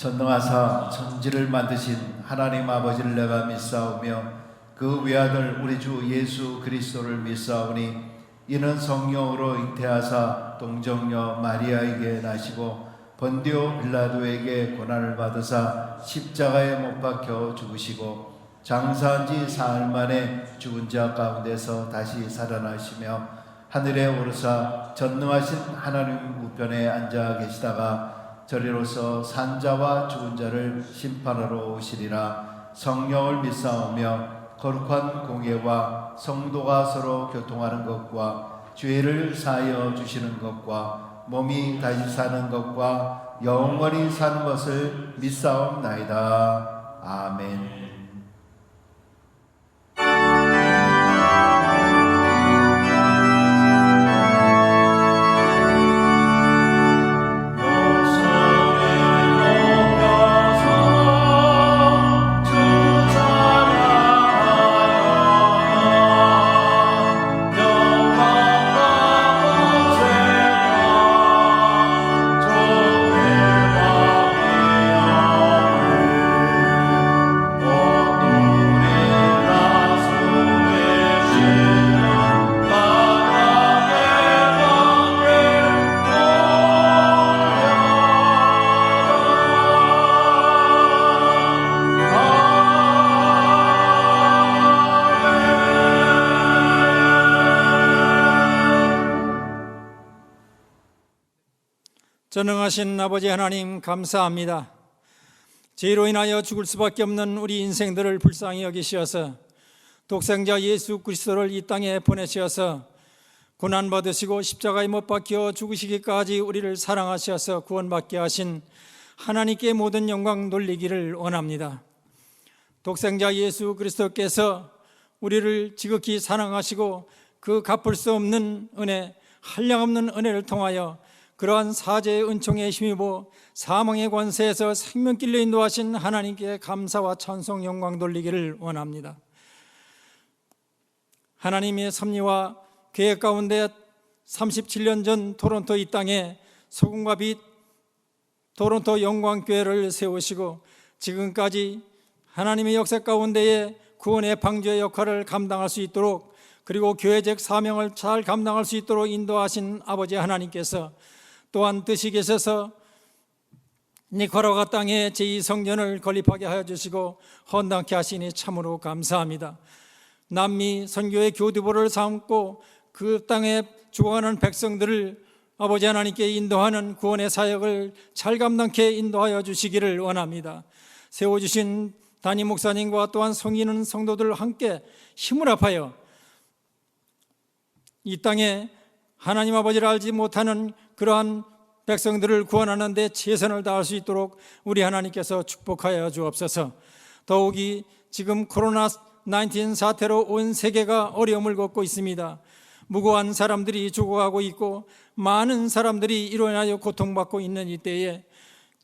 전능하사 천지를 만드신 하나님 아버지를 내가 믿사오며 그 외아들 우리 주 예수 그리스도를 믿사오니 이는 성령으로 잉태하사 동정녀 마리아에게 나시고 본디오 빌라도에게 고난을 받으사 십자가에 못 박혀 죽으시고 장사한 지 사흘 만에 죽은 자 가운데서 다시 살아나시며 하늘에 오르사 전능하신 하나님 우편에 앉아 계시다가 저리로서 산자와 죽은 자를 심판하러 오시리라. 성령을 믿사오며 거룩한 공예와 성도가 서로 교통하는 것과 죄를 사하여 주시는 것과 몸이 다시 사는 것과 영원히 사는 것을 믿사옵나이다. 아멘. 전능하신 아버지 하나님 감사합니다. 죄로 인하여 죽을 수밖에 없는 우리 인생들을 불쌍히 여기시어서 독생자 예수 그리스도를 이 땅에 보내시어서 고난받으시고 십자가에 못 박혀 죽으시기까지 우리를 사랑하셔서 구원받게 하신 하나님께 모든 영광 돌리기를 원합니다. 독생자 예수 그리스도께서 우리를 지극히 사랑하시고 그 갚을 수 없는 은혜, 한량없는 은혜를 통하여 그러한 사죄의 은총에 힘입어 사망의 권세에서 생명길로 인도하신 하나님께 감사와 찬송 영광 돌리기를 원합니다. 하나님의 섭리와 계획 가운데 37년 전 토론토 이 땅에 소금과 빛 토론토 영광교회를 세우시고 지금까지 하나님의 역사 가운데에 구원의 방주의 역할을 감당할 수 있도록 그리고 교회적 사명을 잘 감당할 수 있도록 인도하신 아버지 하나님께서 또한 뜻이 계셔서 니카라과 땅에 제2성전을 건립하게 하여 주시고 헌당케 하시니 참으로 감사합니다. 남미 선교의 교두보를 삼고 그 땅에 죽어가는 백성들을 아버지 하나님께 인도하는 구원의 사역을 잘 감당케 인도하여 주시기를 원합니다. 세워주신 담임 목사님과 또한 성인은 성도들 함께 힘을 합하여 이 땅에 하나님 아버지를 알지 못하는 그러한 백성들을 구원하는 데 최선을 다할 수 있도록 우리 하나님께서 축복하여 주옵소서. 더욱이 지금 코로나19 사태로 온 세계가 어려움을 겪고 있습니다. 무고한 사람들이 죽어가고 있고 많은 사람들이 이로 인하여 고통받고 있는 이때에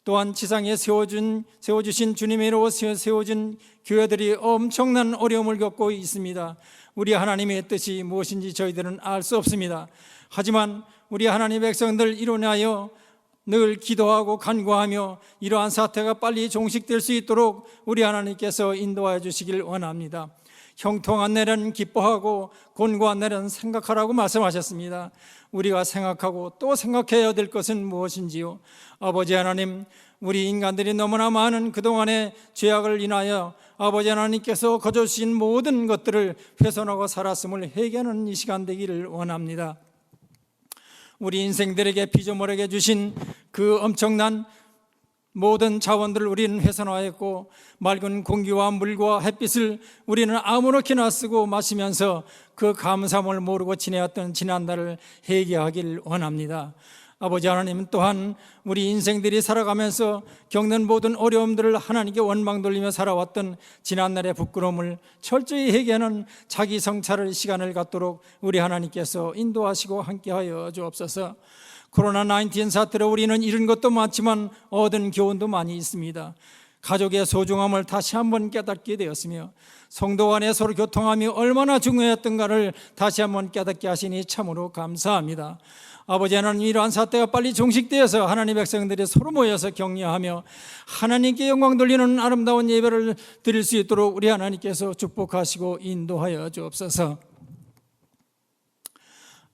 또한 지상에 세워주신 주님의 이로 세워진 교회들이 엄청난 어려움을 겪고 있습니다. 우리 하나님의 뜻이 무엇인지 저희들은 알 수 없습니다. 하지만 우리 하나님의 백성들 이로 인하여 늘 기도하고 간구하며 이러한 사태가 빨리 종식될 수 있도록 우리 하나님께서 인도하여 주시길 원합니다. 형통한 날은 기뻐하고 곤고한 날은 생각하라고 말씀하셨습니다. 우리가 생각하고 또 생각해야 될 것은 무엇인지요? 아버지 하나님, 우리 인간들이 너무나 많은 그동안의 죄악을 인하여 아버지 하나님께서 거저주신 모든 것들을 훼손하고 살았음을 회개하는 이 시간 되기를 원합니다. 우리 인생들에게 피조물에게 주신 그 엄청난 모든 자원들을 우리는 훼손하였고 맑은 공기와 물과 햇빛을 우리는 아무렇게나 쓰고 마시면서 그 감사함을 모르고 지내왔던 지난날을 회개하기를 원합니다. 아버지 하나님 또한 우리 인생들이 살아가면서 겪는 모든 어려움들을 하나님께 원망 돌리며 살아왔던 지난날의 부끄러움을 철저히 회개하는 자기 성찰의 시간을 갖도록 우리 하나님께서 인도하시고 함께하여 주옵소서. 코로나19 사태로 우리는 잃은 것도 많지만 얻은 교훈도 많이 있습니다. 가족의 소중함을 다시 한번 깨닫게 되었으며 성도 간에 서로 교통함이 얼마나 중요했던가를 다시 한번 깨닫게 하시니 참으로 감사합니다. 아버지 하나님, 이러한 사태가 빨리 종식되어서 하나님의 백성들이 서로 모여서 격려하며 하나님께 영광 돌리는 아름다운 예배를 드릴 수 있도록 우리 하나님께서 축복하시고 인도하여 주옵소서.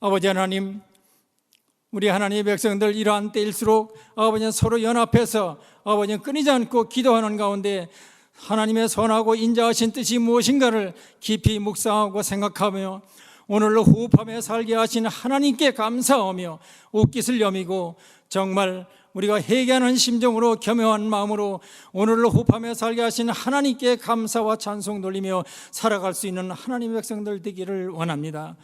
아버지 하나님, 우리 하나님의 백성들 이러한 때일수록 아버지 서로 연합해서 아버지 끊이지 않고 기도하는 가운데 하나님의 선하고 인자하신 뜻이 무엇인가를 깊이 묵상하고 생각하며 오늘로 호흡하며 살게 하신 하나님께 감사하며 옷깃을 여미고 정말 우리가 회개하는 심정으로 겸허한 마음으로 오늘로 호흡하며 살게 하신 하나님께 감사와 찬송 돌리며 살아갈 수 있는 하나님의 백성들 되기를 원합니다.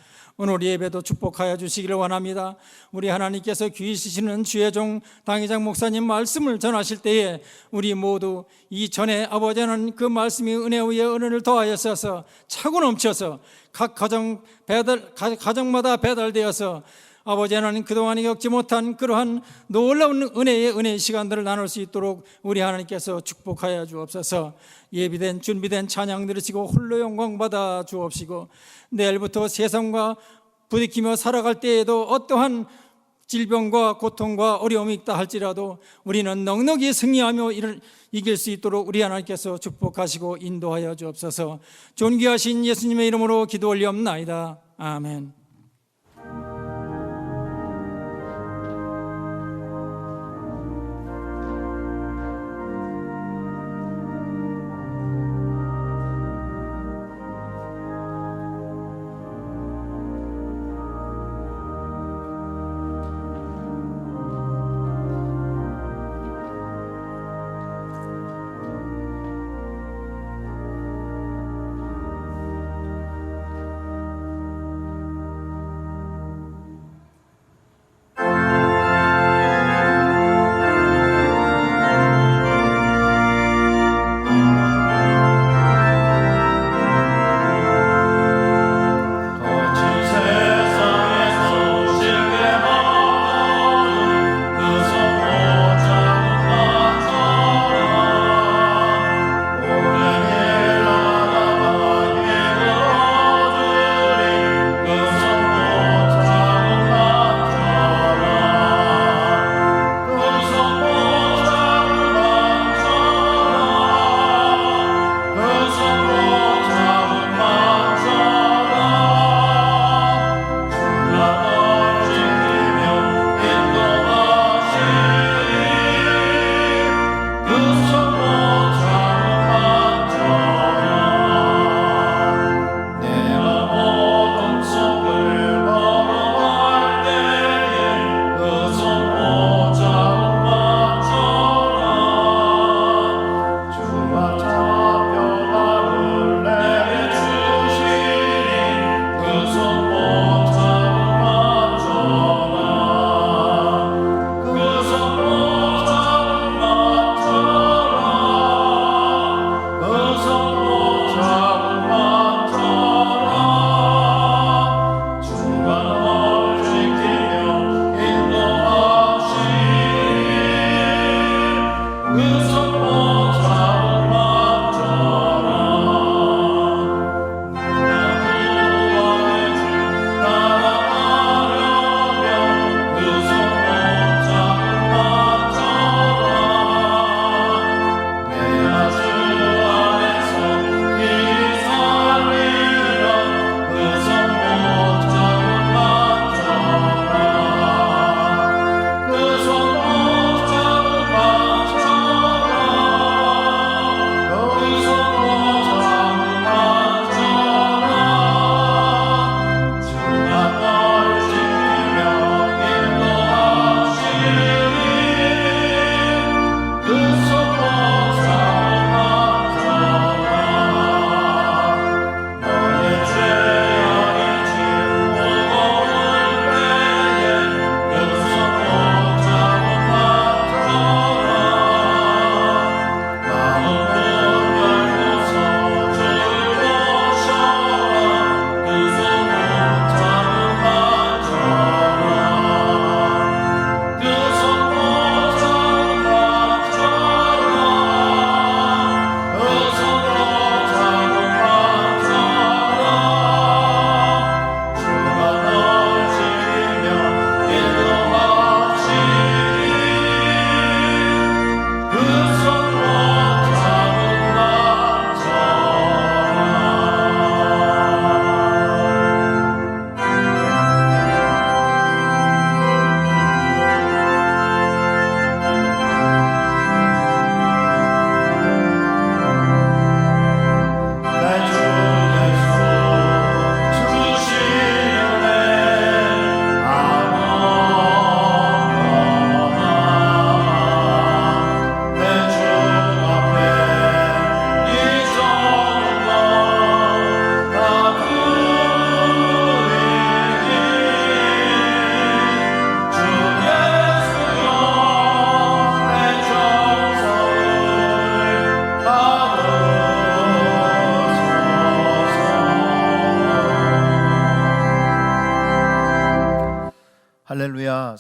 오늘 예배도 축복하여 주시기를 원합니다. 우리 하나님께서 귀히 쓰시는 주의 종 당회장 목사님 말씀을 전하실 때에 우리 모두 이전에 아버지 하나님 그 말씀이 은혜 위에 은혜를 더하여서 차고 넘쳐서 각 가정마다 배달되어서 아버지 하나님 그동안에 겪지 못한 그러한 놀라운 은혜의 시간들을 나눌 수 있도록 우리 하나님께서 축복하여 주옵소서. 예비된 준비된 찬양 들으시고 홀로 영광 받아 주옵시고 내일부터 세상과 부딪히며 살아갈 때에도 어떠한 질병과 고통과 어려움이 있다 할지라도 우리는 넉넉히 승리하며 이길 수 있도록 우리 하나님께서 축복하시고 인도하여 주옵소서. 존귀하신 예수님의 이름으로 기도 올리옵나이다. 아멘.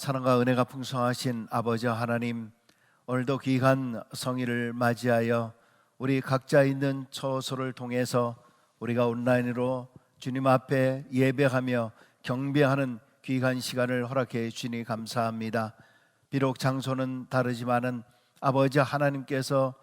사랑과 은혜가 풍성하신 아버지 하나님, 오늘도 귀한 성일을 맞이하여 우리 각자 있는 처소를 통해서 우리가 온라인으로 주님 앞에 예배하며 경배하는 귀한 시간을 허락해 주시니 감사합니다. 비록 장소는 다르지만은 아버지 하나님께서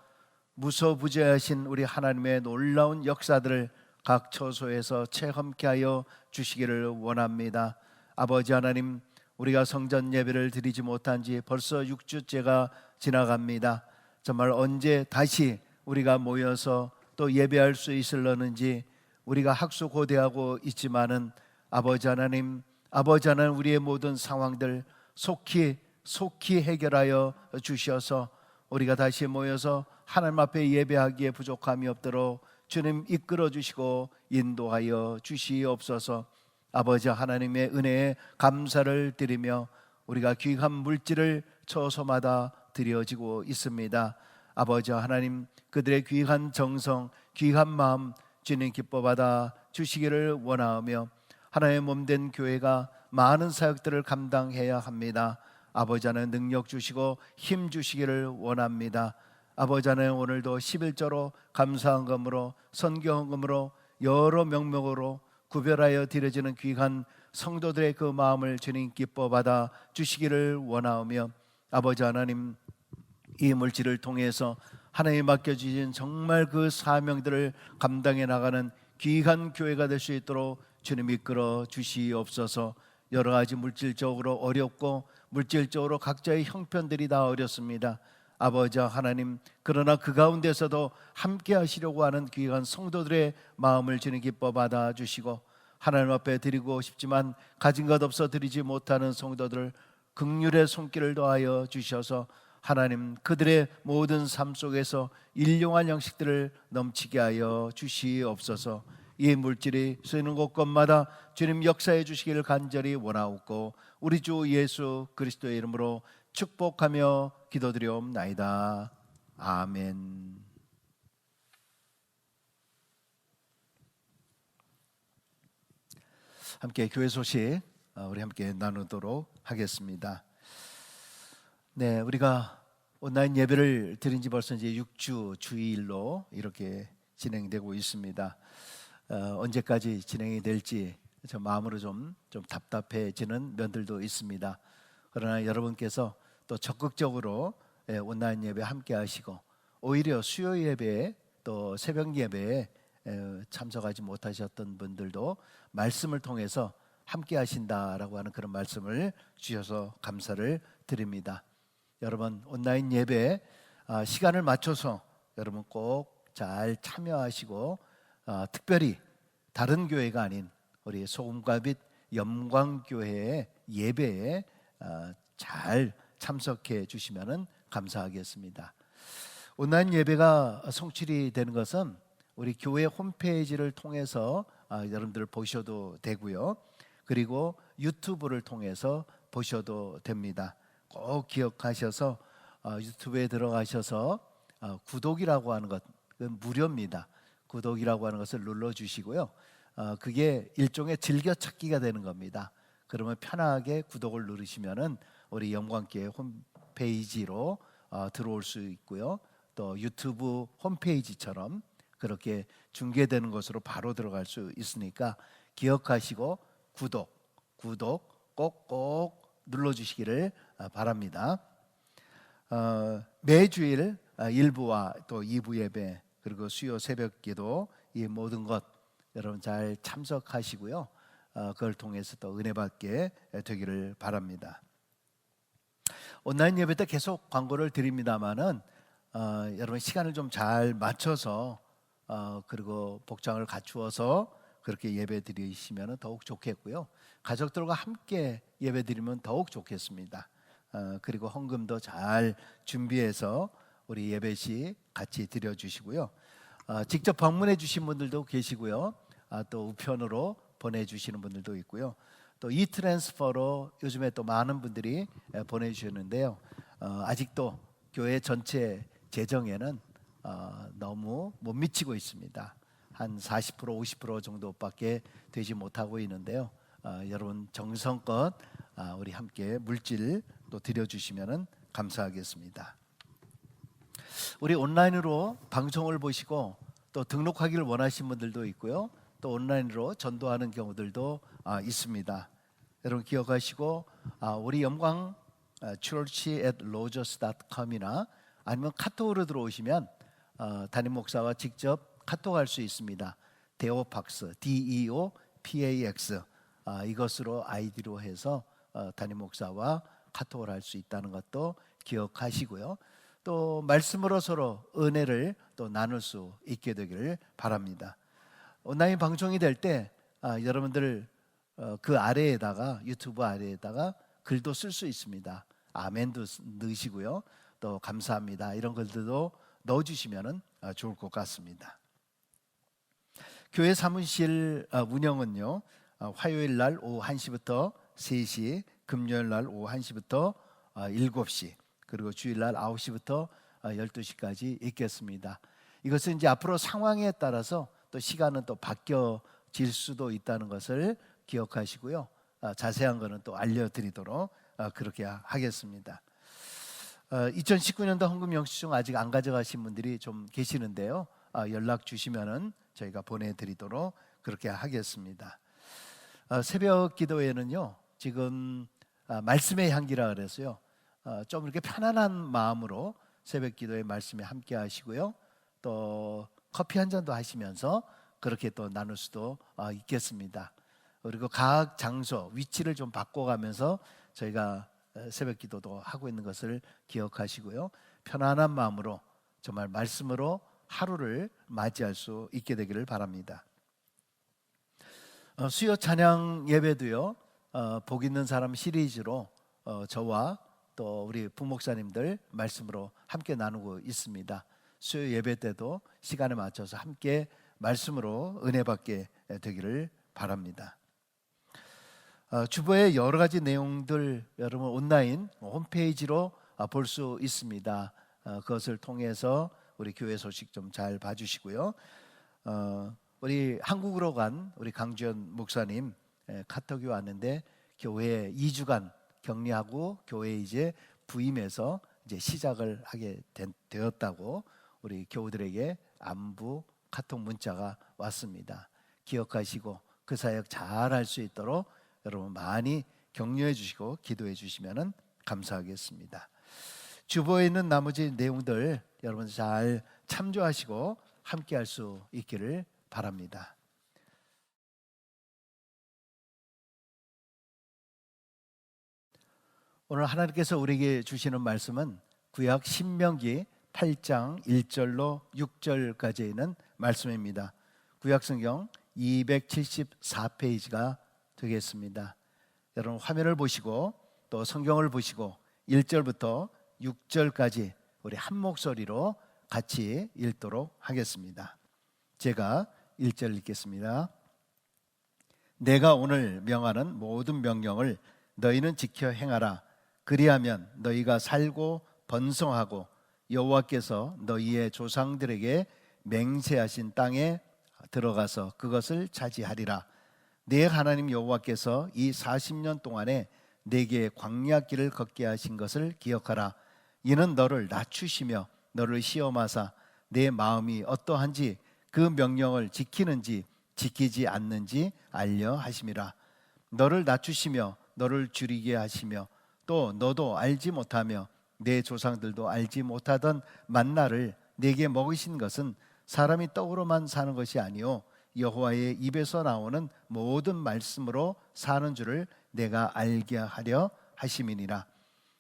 무소부재하신 우리 하나님의 놀라운 역사들을 각 처소에서 체험케 하여 주시기를 원합니다. 아버지 하나님, 우리가 성전 예배를 드리지 못한 지 벌써 6주째가 지나갑니다. 정말 언제 다시 우리가 모여서 또 예배할 수 있을려는지 우리가 학수고대하고 있지만은 아버지 하나님 우리의 모든 상황들 속히 해결하여 주셔서 우리가 다시 모여서 하나님 앞에 예배하기에 부족함이 없도록 주님 이끌어 주시고 인도하여 주시옵소서. 아버지 하나님의 은혜에 감사를 드리며 우리가 귀한 물질을 처소마다 드려지고 있습니다. 아버지 하나님, 그들의 귀한 정성, 귀한 마음 주님 기뻐받아 주시기를 원하며 하나님의 몸된 교회가 많은 사역들을 감당해야 합니다. 아버지 하나님 능력 주시고 힘 주시기를 원합니다. 아버지 하나님 오늘도 11조로 감사헌금으로 선교헌금으로 여러 명목으로 구별하여 드려지는 귀한 성도들의 그 마음을 주님 기뻐받아 주시기를 원하오며 아버지 하나님, 이 물질을 통해서 하나님이 맡겨주신 정말 그 사명들을 감당해 나가는 귀한 교회가 될 수 있도록 주님 이끌어 주시옵소서. 여러 가지 물질적으로 어렵고 물질적으로 각자의 형편들이 다 어렵습니다. 아버지 하나님, 그러나 그 가운데서도 함께 하시려고 하는 귀한 성도들의 마음을 주님 기뻐 받아 주시고 하나님 앞에 드리고 싶지만 가진 것 없어 드리지 못하는 성도들 긍휼의 손길을 더하여 주셔서 하나님 그들의 모든 삶 속에서 일용할 양식들을 넘치게 하여 주시옵소서. 이 물질이 쓰이는 곳곳마다 주님 역사해 주시기를 간절히 원하옵고 우리 주 예수 그리스도의 이름으로 축복하며 기도드리옵나이다. 아멘. 함께 교회 소식 우리 함께 나누도록 하겠습니다. 네, 우리가 온라인 예배를 드린 지 벌써 이제 6주 주일로 이렇게 진행되고 있습니다. 언제까지 진행이 될지 저 마음으로 좀 답답해지는 면들도 있습니다. 그러나 여러분께서 또 적극적으로 온라인 예배 함께 하시고 오히려 수요 예배에 또 새벽 예배에 참석하지 못하셨던 분들도 말씀을 통해서 함께 하신다라고 하는 그런 말씀을 주셔서 감사를 드립니다. 여러분 온라인 예배 시간을 맞춰서 여러분 꼭 잘 참여하시고 특별히 다른 교회가 아닌 우리 소금과 빛 영광교회의 예배에 잘 참석해 주시면 감사하겠습니다. 온라인 예배가 송출이 되는 것은 우리 교회 홈페이지를 통해서 여러분들 보셔도 되고요. 그리고 유튜브를 통해서 보셔도 됩니다. 꼭 기억하셔서 유튜브에 들어가셔서 구독이라고 하는 것 무료입니다. 구독이라고 하는 것을 눌러주시고요. 그게 일종의 즐겨찾기가 되는 겁니다. 그러면 편하게 구독을 누르시면은 우리 영광교회 홈페이지로 들어올 수 있고요. 또 유튜브 홈페이지처럼 그렇게 중계되는 것으로 바로 들어갈 수 있으니까 기억하시고 구독 꼭꼭 눌러주시기를 바랍니다. 매주일 1부와 또 2부 예배 그리고 수요 새벽기도 이 모든 것 여러분 잘 참석하시고요. 그걸 통해서 또 은혜 받게 되기를 바랍니다. 온라인 예배 때 계속 광고를 드립니다만은 여러분 시간을 좀 잘 맞춰서 그리고 복장을 갖추어서 그렇게 예배 드리시면 더욱 좋겠고요. 가족들과 함께 예배 드리면 더욱 좋겠습니다. 그리고 헌금도 잘 준비해서 우리 예배 시 같이 드려주시고요. 직접 방문해 주신 분들도 계시고요. 또 우편으로 보내주시는 분들도 있고요. 또 이트랜스퍼로 요즘에 또 많은 분들이 보내주셨는데요. 아직도 교회 전체 재정에는 너무 못 미치고 있습니다. 한 40% 50% 정도밖에 되지 못하고 있는데요. 여러분 정성껏 우리 함께 물질 또 드려주시면 감사하겠습니다. 우리 온라인으로 방송을 보시고 또 등록하기를 원하시는 분들도 있고요. 또 온라인으로 전도하는 경우들도 있습니다. 여러분 기억하시고 우리 영광 church@rogers.com이나 아니면 카톡으로 들어오시면 담임 목사와 직접 카톡할 수 있습니다. 데오팍스 DEOPAX 이것으로 아이디로 해서 담임 목사와 카톡을 할 수 있다는 것도 기억하시고요. 또 말씀으로 서로 은혜를 또 나눌 수 있게 되기를 바랍니다. 온라인 방송이 될 때 여러분들 그 아래에다가 유튜브 아래에다가 글도 쓸 수 있습니다. 아멘도 넣으시고요. 또 감사합니다 이런 글들도 넣어주시면 좋을 것 같습니다. 교회 사무실 운영은요, 화요일 날 오후 1시부터 3시, 금요일 날 오후 1시부터 7시, 그리고 주일 날 9시부터 12시까지 있겠습니다. 이것은 이제 앞으로 상황에 따라서 또 시간은 또 바뀌어질 수도 있다는 것을 기억하시고요. 자세한 거는 또 알려드리도록 그렇게 하겠습니다. 2019년도 헌금 영수증 아직 안 가져가신 분들이 좀 계시는데요. 연락 주시면은 저희가 보내드리도록 그렇게 하겠습니다. 새벽 기도회는요, 지금 말씀의 향기라 그래서요, 좀 이렇게 편안한 마음으로 새벽 기도회 말씀에 함께 하시고요. 또 커피 한 잔도 하시면서 그렇게 또 나눌 수도 있겠습니다. 그리고 각 장소 위치를 좀 바꿔가면서 저희가 새벽 기도도 하고 있는 것을 기억하시고요. 편안한 마음으로 정말 말씀으로 하루를 맞이할 수 있게 되기를 바랍니다. 수요 찬양 예배도요, 복 있는 사람 시리즈로 저와 또 우리 부목사님들 말씀으로 함께 나누고 있습니다. 수요 예배 때도 시간에 맞춰서 함께 말씀으로 은혜 받게 되기를 바랍니다. 주보의 여러 가지 내용들 여러분 온라인 홈페이지로 볼 수 있습니다. 그것을 통해서 우리 교회 소식 좀 잘 봐주시고요. 우리 한국으로 간 우리 강주현 목사님 카톡이 왔는데 교회에 2주간 격리하고 교회에 이제 부임해서 이제 시작을 하게 되었다고 우리 교우들에게 안부 카톡 문자가 왔습니다. 기억하시고 그 사역 잘 할 수 있도록 여러분 많이 격려해 주시고 기도해 주시면 감사하겠습니다. 주보에 있는 나머지 내용들 여러분 잘 참조하시고 함께 할 수 있기를 바랍니다. 오늘 하나님께서 우리에게 주시는 말씀은 구약 신명기 8장 1절로 6절까지 있는 말씀입니다. 구약 성경 274페이지가 되겠습니다. 여러분 화면을 보시고 또 성경을 보시고 1절부터 6절까지 우리 한 목소리로 같이 읽도록 하겠습니다. 제가 1절 읽겠습니다. 내가 오늘 명하는 모든 명령을 너희는 지켜 행하라. 그리하면 너희가 살고 번성하고 여호와께서 너희의 조상들에게 맹세하신 땅에 들어가서 그것을 차지하리라. 내 하나님 여호와께서 이 40년 동안에 내게 광야길을 걷게 하신 것을 기억하라. 이는 너를 낮추시며 너를 시험하사 내 마음이 어떠한지 그 명령을 지키는지 지키지 않는지 알려 하심이라. 너를 낮추시며 너를 줄이게 하시며 또 너도 알지 못하며 내 조상들도 알지 못하던 만나를 내게 먹이신 것은 사람이 떡으로만 사는 것이 아니요 여호와의 입에서 나오는 모든 말씀으로 사는 줄을 내가 알게 하려 하심이니라.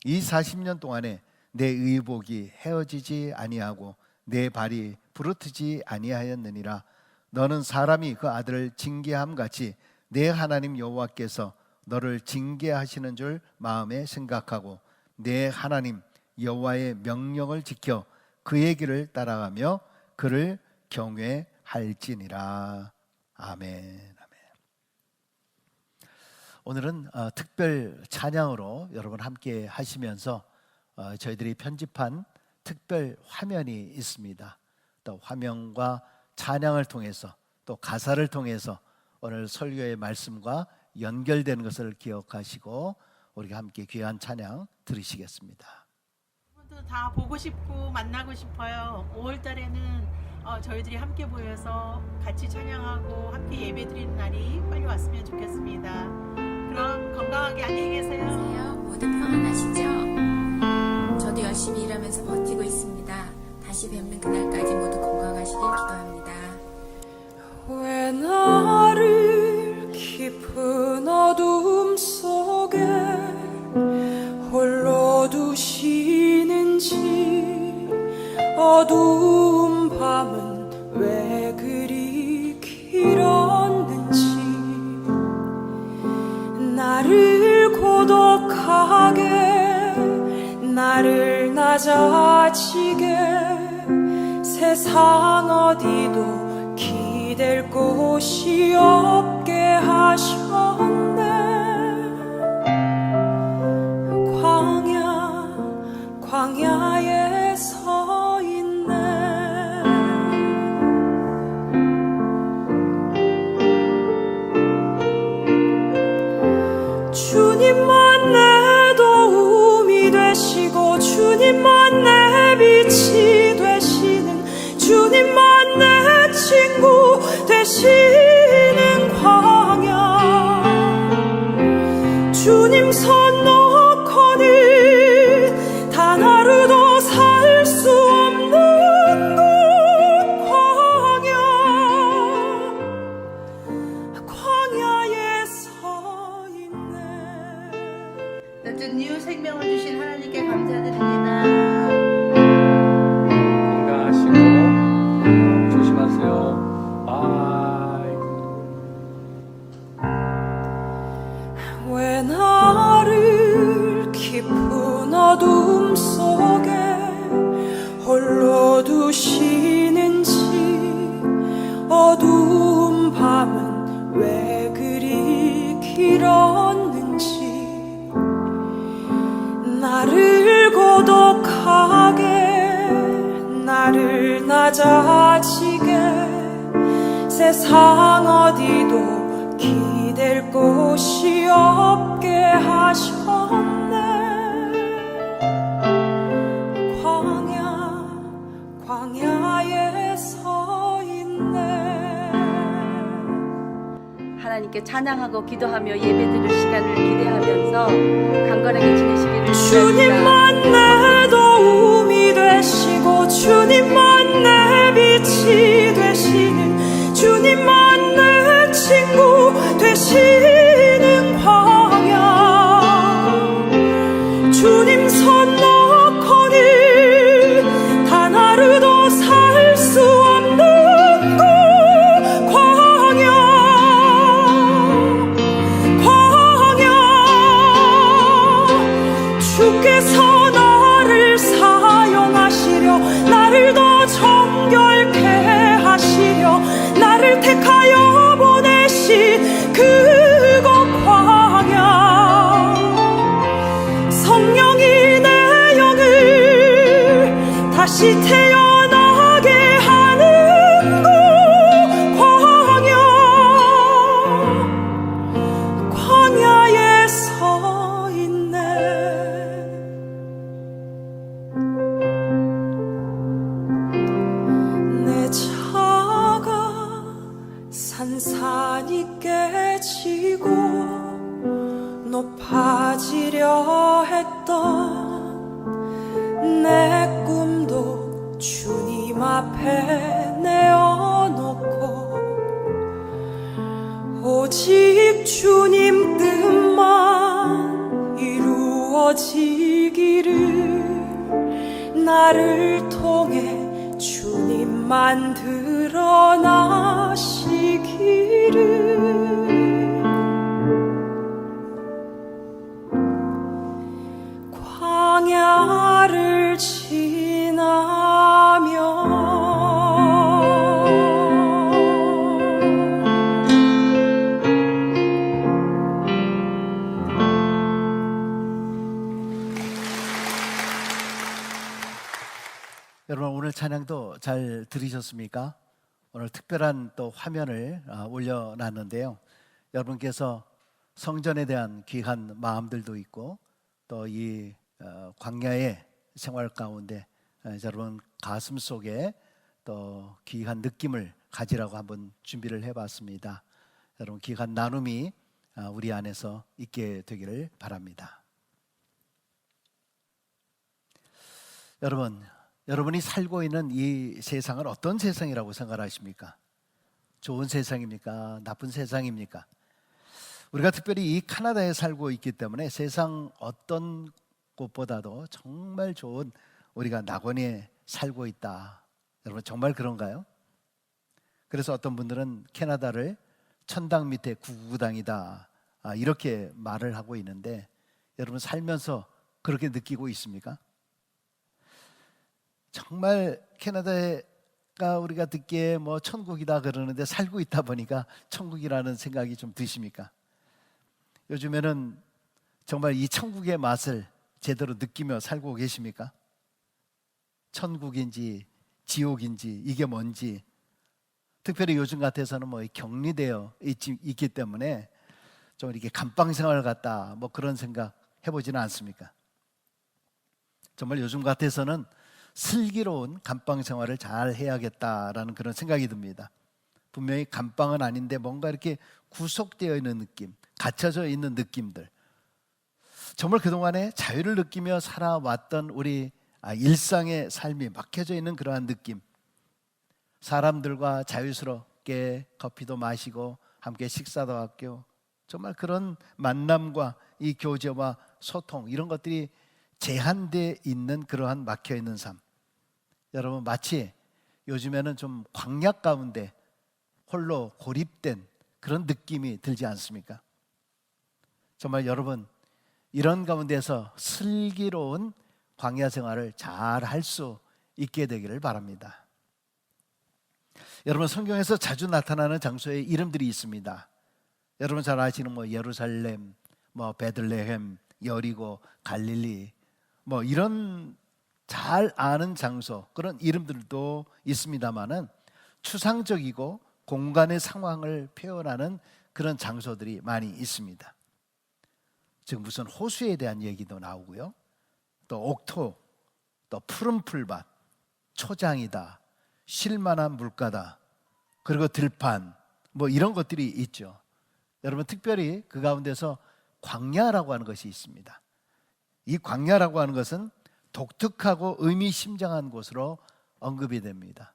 이 40년 동안에 내 의복이 헤어지지 아니하고 내 발이 부르트지 아니하였느니라. 너는 사람이 그 아들을 징계함 같이 내 하나님 여호와께서 너를 징계하시는 줄 마음에 생각하고 내 하나님 여호와의 명령을 지켜 그의 길을 따라가며 그를 경외할지니라. 아멘. 오늘은 특별 찬양으로 여러분 함께 하시면서 저희들이 편집한 특별 화면이 있습니다. 또 화면과 찬양을 통해서 또 가사를 통해서 오늘 설교의 말씀과 연결되는 것을 기억하시고 우리가 함께 귀한 찬양 들으시겠습니다. 여러분도 다 보고 싶고 만나고 싶어요. 5월 달에는 저희들이 함께 모여서 같이 찬양하고 함께 예배드리는 날이 빨리 왔으면 좋겠습니다. 그럼 건강하게 안녕히 계세요. 안녕하세요. 모두 평안하시죠? 저도 열심히 일하면서 버티고 있습니다. 다시 뵙는 그날까지 모두 건강하시길 기도합니다. 왜 나를 깊은 어둠 속에 홀로 두시는지, 어두운 밤은 왜 그리 길었는지, 나를 고독하게, 나를 낮아지게, 세상 어디도 기댈 곳이 없게 하셨네. 광야에 서 있네. 주님만 내 도움이 되시고, 주님만 내 빛이 되시는, 주님만 내 친구 되시는 광야. 주님 손 놓고는 단 하루도 살 수 없는 곳, 광야에 서 있네. 낮은 이유 생명을 주신 하나님께 감사드립니다. 건강하시고 조심하세요. 바이. 왜 나를 깊은 어둠 속에 홀로 두시는지, 어두운 밤은 왜 그리 길었는지, 나를 고독하게, 나를 낮아지게, 세상 어디도 기댈 곳이 없게 하셨네. 광야에 서 있네. 하나님께 찬양하고 기도하며 예배드릴 시간을 기대하면서 강건하게 지내시기를 주님만 내 도움이 되시고, 주님만 내 빛이 되시는, 주님만 내 친구 되시는 광야. 주님 손 놓고는 단 하루도 살 수 없는 곳, 주께서 나를 사용하시려, 나를 더 정결케 하시려, 나를 택하여 보내신 그곳 광야. 성령이 내 영을 다시 태어나게 하는 곳, 광야에 서 있네. 내 차가 산산이 깨지고 높아지려 했던 내 꿈도 주님 앞에 내어놓고, 오직 주님 뜻만 이루어지기를, 나를 통해 주님만 드러나시기를. 광야를 여러분 오늘 찬양도 잘 들으셨습니까? 오늘 특별한 또 화면을 올려놨는데요. 여러분께서 성전에 대한 귀한 마음들도 있고 또 이 광야의 생활 가운데 여러분 가슴 속에 또 귀한 느낌을 가지라고 한번 준비를 해봤습니다. 여러분 귀한 나눔이 우리 안에서 있게 되기를 바랍니다. 여러분이 살고 있는 이 세상은 어떤 세상이라고 생각하십니까? 좋은 세상입니까? 나쁜 세상입니까? 우리가 특별히 이 카나다에 살고 있기 때문에 세상 어떤 곳보다도 정말 좋은 우리가 낙원에 살고 있다. 여러분 정말 그런가요? 그래서 어떤 분들은 캐나다를 천당 밑에 구구당이다 이렇게 말을 하고 있는데 여러분 살면서 그렇게 느끼고 있습니까? 정말 캐나다가 우리가 듣기에 뭐 천국이다 그러는데 살고 있다 보니까 천국이라는 생각이 좀 드십니까? 요즘에는 정말 이 천국의 맛을 제대로 느끼며 살고 계십니까? 천국인지 지옥인지 이게 뭔지 특별히 요즘 같아서는 뭐 격리되어 있기 때문에 좀 이렇게 감방 생활 같다 뭐 그런 생각 해보지는 않습니까? 정말 요즘 같아서는 슬기로운 감방 생활을 잘 해야겠다라는 그런 생각이 듭니다. 분명히 감방은 아닌데 뭔가 이렇게 구속되어 있는 느낌, 갇혀져 있는 느낌들. 정말 그동안에 자유를 느끼며 살아왔던 우리 일상의 삶이 막혀져 있는 그러한 느낌. 사람들과 자유스럽게 커피도 마시고 함께 식사도 하고 정말 그런 만남과 이 교제와 소통 이런 것들이 제한되어 있는 그러한 막혀있는 삶. 여러분 마치 요즘에는 좀 광야 가운데 홀로 고립된 그런 느낌이 들지 않습니까? 정말 여러분 이런 가운데서 슬기로운 광야 생활을 잘 할 수 있게 되기를 바랍니다. 여러분 성경에서 자주 나타나는 장소의 이름들이 있습니다. 여러분 잘 아시는 뭐 예루살렘, 뭐 베들레헴, 여리고, 갈릴리 뭐 이런 잘 아는 장소 그런 이름들도 있습니다만은 추상적이고 공간의 상황을 표현하는 그런 장소들이 많이 있습니다. 즉 무슨 호수에 대한 얘기도 나오고요. 또 옥토, 또 푸른 풀밭, 초장이다, 쉴만한 물가다, 그리고 들판 뭐 이런 것들이 있죠. 여러분 특별히 그 가운데서 광야라고 하는 것이 있습니다. 이 광야라고 하는 것은 독특하고 의미심장한 곳으로 언급이 됩니다.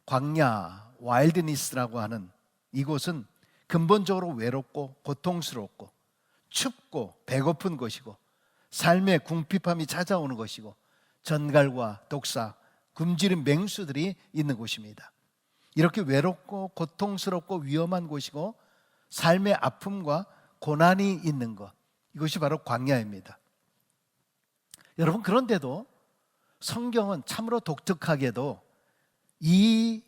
광야, 와일드니스라고 하는 이곳은 근본적으로 외롭고 고통스럽고 춥고 배고픈 곳이고 삶의 궁핍함이 찾아오는 것이고 전갈과 독사, 굶주린 맹수들이 있는 곳입니다. 이렇게 외롭고 고통스럽고 위험한 곳이고 삶의 아픔과 고난이 있는 것, 이것이 바로 광야입니다. 여러분 그런데도 성경은 참으로 독특하게도 이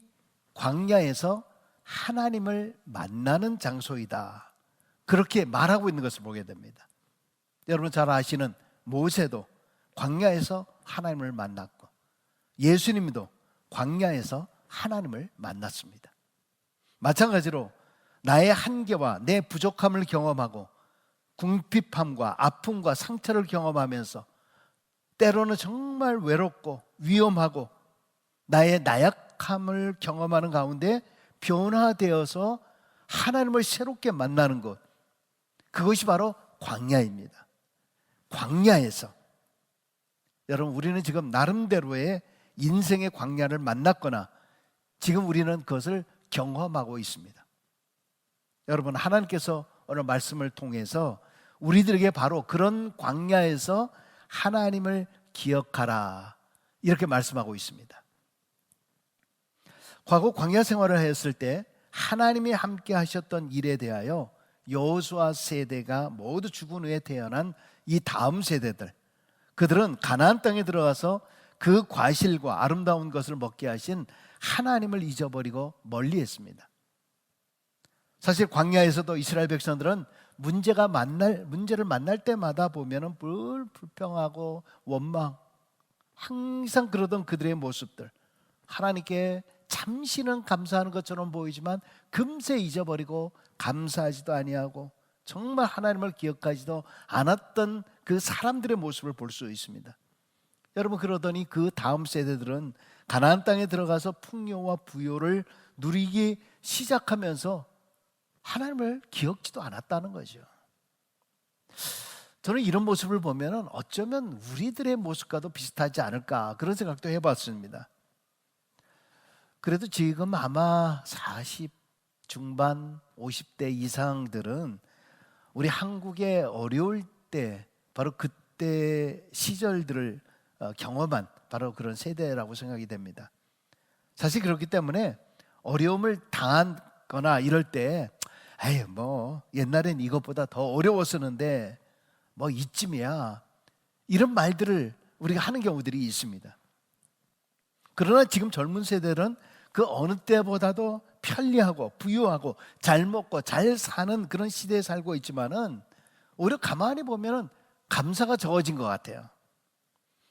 광야에서 하나님을 만나는 장소이다 그렇게 말하고 있는 것을 보게 됩니다. 여러분 잘 아시는 모세도 광야에서 하나님을 만났고 예수님도 광야에서 하나님을 만났습니다. 마찬가지로 나의 한계와 내 부족함을 경험하고 궁핍함과 아픔과 상처를 경험하면서 때로는 정말 외롭고 위험하고 나의 나약함을 경험하는 가운데 변화되어서 하나님을 새롭게 만나는 것, 그것이 바로 광야입니다. 광야에서 여러분 우리는 지금 나름대로의 인생의 광야를 만났거나 지금 우리는 그것을 경험하고 있습니다. 여러분 하나님께서 오늘 말씀을 통해서 우리들에게 바로 그런 광야에서 하나님을 기억하라 이렇게 말씀하고 있습니다. 과거 광야 생활을 했을 때 하나님이 함께 하셨던 일에 대하여 여호수아 세대가 모두 죽은 후에 태어난 이 다음 세대들, 그들은 가나안 땅에 들어가서 그 과실과 아름다운 것을 먹게 하신 하나님을 잊어버리고 멀리했습니다. 사실 광야에서도 이스라엘 백성들은 문제를 만날 때마다 보면은 늘 불평하고 원망, 항상 그러던 그들의 모습들, 하나님께 잠시는 감사하는 것처럼 보이지만 금세 잊어버리고 감사하지도 아니하고 정말 하나님을 기억하지도 않았던 그 사람들의 모습을 볼 수 있습니다. 여러분, 그러더니 그 다음 세대들은 가나안 땅에 들어가서 풍요와 부요를 누리기 시작하면서 하나님을 기억지도 않았다는 거죠. 저는 이런 모습을 보면 어쩌면 우리들의 모습과도 비슷하지 않을까, 그런 생각도 해봤습니다. 그래도 지금 아마 40 중반 50대 이상들은 우리 한국의 어려울 때, 바로 그때 시절들을 경험한 바로 그런 세대라고 생각이 됩니다. 사실 그렇기 때문에 어려움을 당하거나 이럴 때 에이 뭐 옛날엔 이것보다 더 어려웠었는데 뭐 이쯤이야, 이런 말들을 우리가 하는 경우들이 있습니다. 그러나 지금 젊은 세대는 그 어느 때보다도 편리하고 부유하고 잘 먹고 잘 사는 그런 시대에 살고 있지만은 오히려 가만히 보면은 감사가 적어진 것 같아요.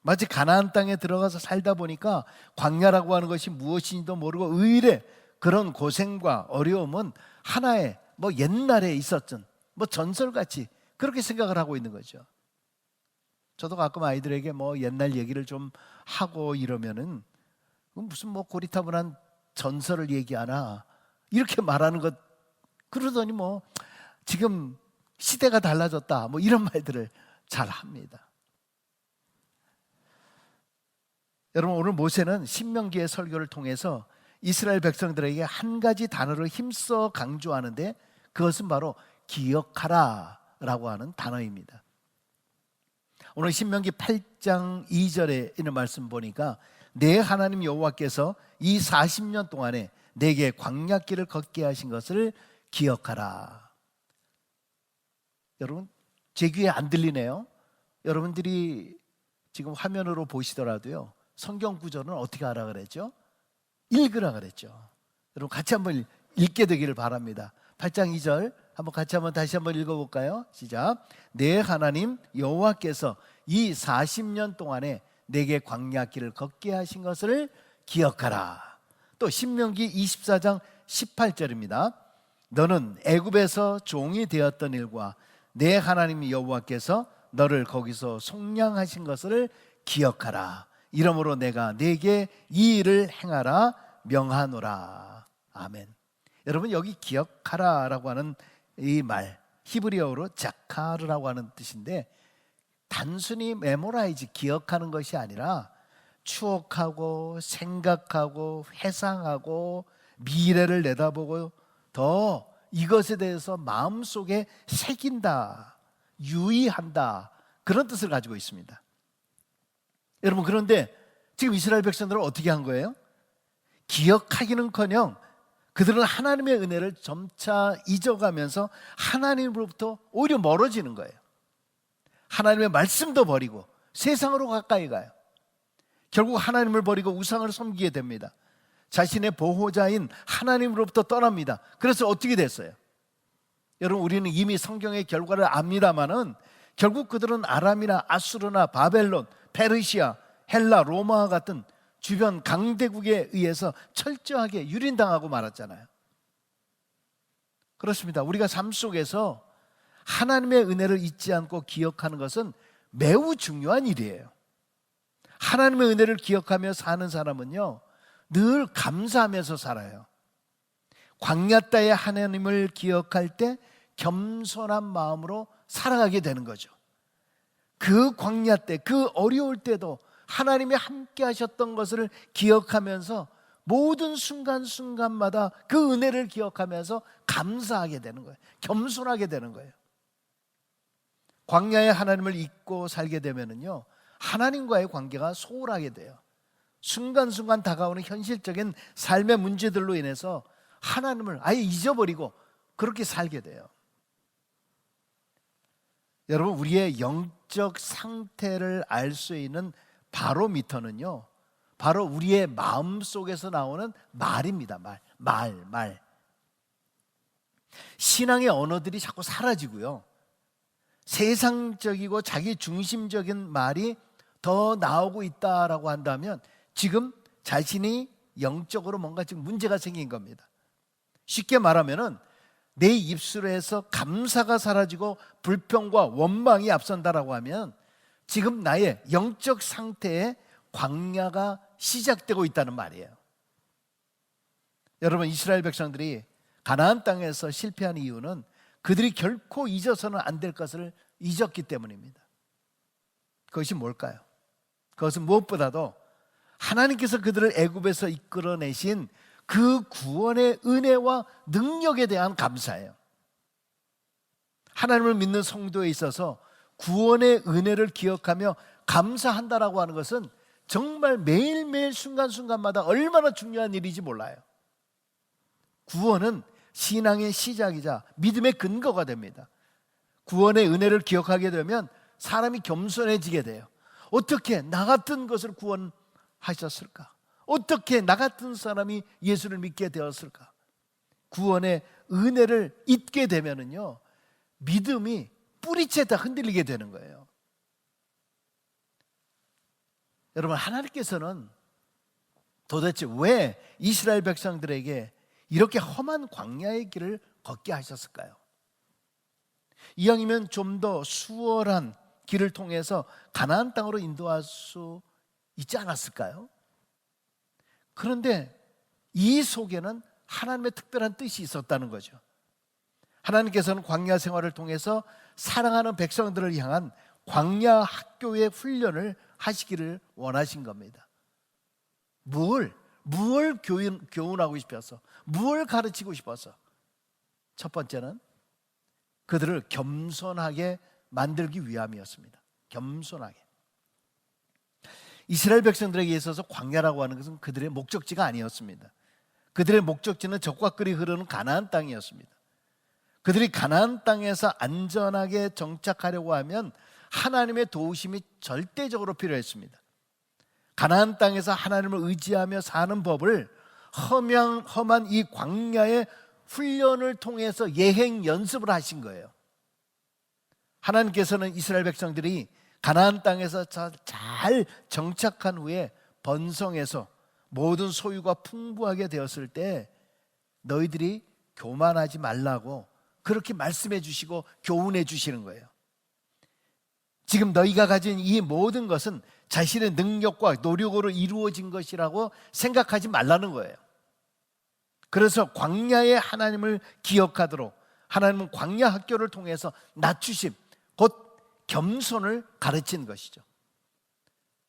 마치 가나안 땅에 들어가서 살다 보니까 광야라고 하는 것이 무엇인지도 모르고 의뢰 그런 고생과 어려움은 하나의 뭐 옛날에 있었던 뭐 전설같이 그렇게 생각을 하고 있는 거죠. 저도 가끔 아이들에게 뭐 옛날 얘기를 좀 하고 이러면은 무슨 뭐 고리타분한 전설을 얘기하나 이렇게 말하는 것, 그러더니 뭐 지금 시대가 달라졌다 뭐 이런 말들을 잘 합니다. 여러분, 오늘 모세는 신명기의 설교를 통해서 이스라엘 백성들에게 한 가지 단어를 힘써 강조하는데 그것은 바로 기억하라 라고 하는 단어입니다. 오늘 신명기 8장 2절에 있는 말씀 보니까 내 하나님 여호와께서 이 40년 동안에 내게 광야길을 걷게 하신 것을 기억하라. 여러분, 제 귀에 안 들리네요. 여러분들이 지금 화면으로 보시더라도요, 성경 구절은 어떻게 하라 그랬죠? 읽으라 그랬죠. 여러분 같이 한번 읽게 되기를 바랍니다. 8장 2절 한번 같이 한번 다시 한번 읽어볼까요? 시작. 내 하나님 여호와께서 이 40년 동안에 내게 광야길을 걷게 하신 것을 기억하라. 또 신명기 24장 18절입니다. 너는 애굽에서 종이 되었던 일과 내 하나님 여호와께서 너를 거기서 속량하신 것을 기억하라. 이러므로 내가 네게 이 일을 행하라 명하노라. 아멘. 여러분, 여기 기억하라라고 하는 이 말 히브리어로 자카르라고 하는 뜻인데 단순히 메모라이즈, 기억하는 것이 아니라 추억하고 생각하고 회상하고 미래를 내다보고 더 이것에 대해서 마음속에 새긴다, 유의한다, 그런 뜻을 가지고 있습니다. 여러분, 그런데 지금 이스라엘 백성들은 어떻게 한 거예요? 기억하기는커녕 그들은 하나님의 은혜를 점차 잊어가면서 하나님으로부터 오히려 멀어지는 거예요. 하나님의 말씀도 버리고 세상으로 가까이 가요. 결국 하나님을 버리고 우상을 섬기게 됩니다. 자신의 보호자인 하나님으로부터 떠납니다. 그래서 어떻게 됐어요? 여러분, 우리는 이미 성경의 결과를 압니다마는 결국 그들은 아람이나 아수르나 바벨론, 페르시아, 헬라, 로마와 같은 주변 강대국에 의해서 철저하게 유린당하고 말았잖아요. 그렇습니다. 우리가 삶 속에서 하나님의 은혜를 잊지 않고 기억하는 것은 매우 중요한 일이에요. 하나님의 은혜를 기억하며 사는 사람은요, 늘 감사하면서 살아요. 광야 땅의 하나님을 기억할 때 겸손한 마음으로 살아가게 되는 거죠. 그 광야 때, 그 어려울 때도 하나님이 함께 하셨던 것을 기억하면서 모든 순간순간마다 그 은혜를 기억하면서 감사하게 되는 거예요. 겸손하게 되는 거예요. 광야의 하나님을 잊고 살게 되면은요, 하나님과의 관계가 소홀하게 돼요. 순간순간 다가오는 현실적인 삶의 문제들로 인해서 하나님을 아예 잊어버리고 그렇게 살게 돼요. 여러분, 우리의 영적 상태를 알 수 있는 바로미터는요, 바로 우리의 마음 속에서 나오는 말입니다. 말. 신앙의 언어들이 자꾸 사라지고요, 세상적이고 자기 중심적인 말이 더 나오고 있다라고 한다면 지금 자신이 영적으로 뭔가 지금 문제가 생긴 겁니다. 쉽게 말하면은 내 입술에서 감사가 사라지고 불평과 원망이 앞선다라고 하면 지금 나의 영적 상태에 광야가 시작되고 있다는 말이에요. 여러분, 이스라엘 백성들이 가나안 땅에서 실패한 이유는 그들이 결코 잊어서는 안 될 것을 잊었기 때문입니다. 그것이 뭘까요? 그것은 무엇보다도 하나님께서 그들을 애굽에서 이끌어내신 그 구원의 은혜와 능력에 대한 감사예요. 하나님을 믿는 성도에 있어서 구원의 은혜를 기억하며 감사한다라고 하는 것은 정말 매일매일 순간순간마다 얼마나 중요한 일인지 몰라요. 구원은 신앙의 시작이자 믿음의 근거가 됩니다. 구원의 은혜를 기억하게 되면 사람이 겸손해지게 돼요. 어떻게 나 같은 것을 구원하셨을까? 어떻게 나 같은 사람이 예수를 믿게 되었을까? 구원의 은혜를 잊게 되면은요, 믿음이 뿌리채 다 흔들리게 되는 거예요. 여러분, 하나님께서는 도대체 왜 이스라엘 백성들에게 이렇게 험한 광야의 길을 걷게 하셨을까요? 이왕이면 좀 더 수월한 길을 통해서 가나안 땅으로 인도할 수 있지 않았을까요? 그런데 이 속에는 하나님의 특별한 뜻이 있었다는 거죠. 하나님께서는 광야 생활을 통해서 사랑하는 백성들을 향한 광야 학교의 훈련을 하시기를 원하신 겁니다. 뭘 교훈하고 싶어서, 뭘 가르치고 싶어서? 첫 번째는 그들을 겸손하게 만들기 위함이었습니다. 겸손하게. 이스라엘 백성들에게 있어서 광야라고 하는 것은 그들의 목적지가 아니었습니다. 그들의 목적지는 적과 꿀이 흐르는 가나안 땅이었습니다. 그들이 가나안 땅에서 안전하게 정착하려고 하면 하나님의 도우심이 절대적으로 필요했습니다. 가나안 땅에서 하나님을 의지하며 사는 법을 험한 이 광야의 훈련을 통해서 예행 연습을 하신 거예요. 하나님께서는 이스라엘 백성들이 가나안 땅에서 잘 정착한 후에 번성해서 모든 소유가 풍부하게 되었을 때 너희들이 교만하지 말라고 그렇게 말씀해 주시고 교훈해 주시는 거예요. 지금 너희가 가진 이 모든 것은 자신의 능력과 노력으로 이루어진 것이라고 생각하지 말라는 거예요. 그래서 광야의 하나님을 기억하도록 하나님은 광야 학교를 통해서 낮추심, 곧 겸손을 가르친 것이죠.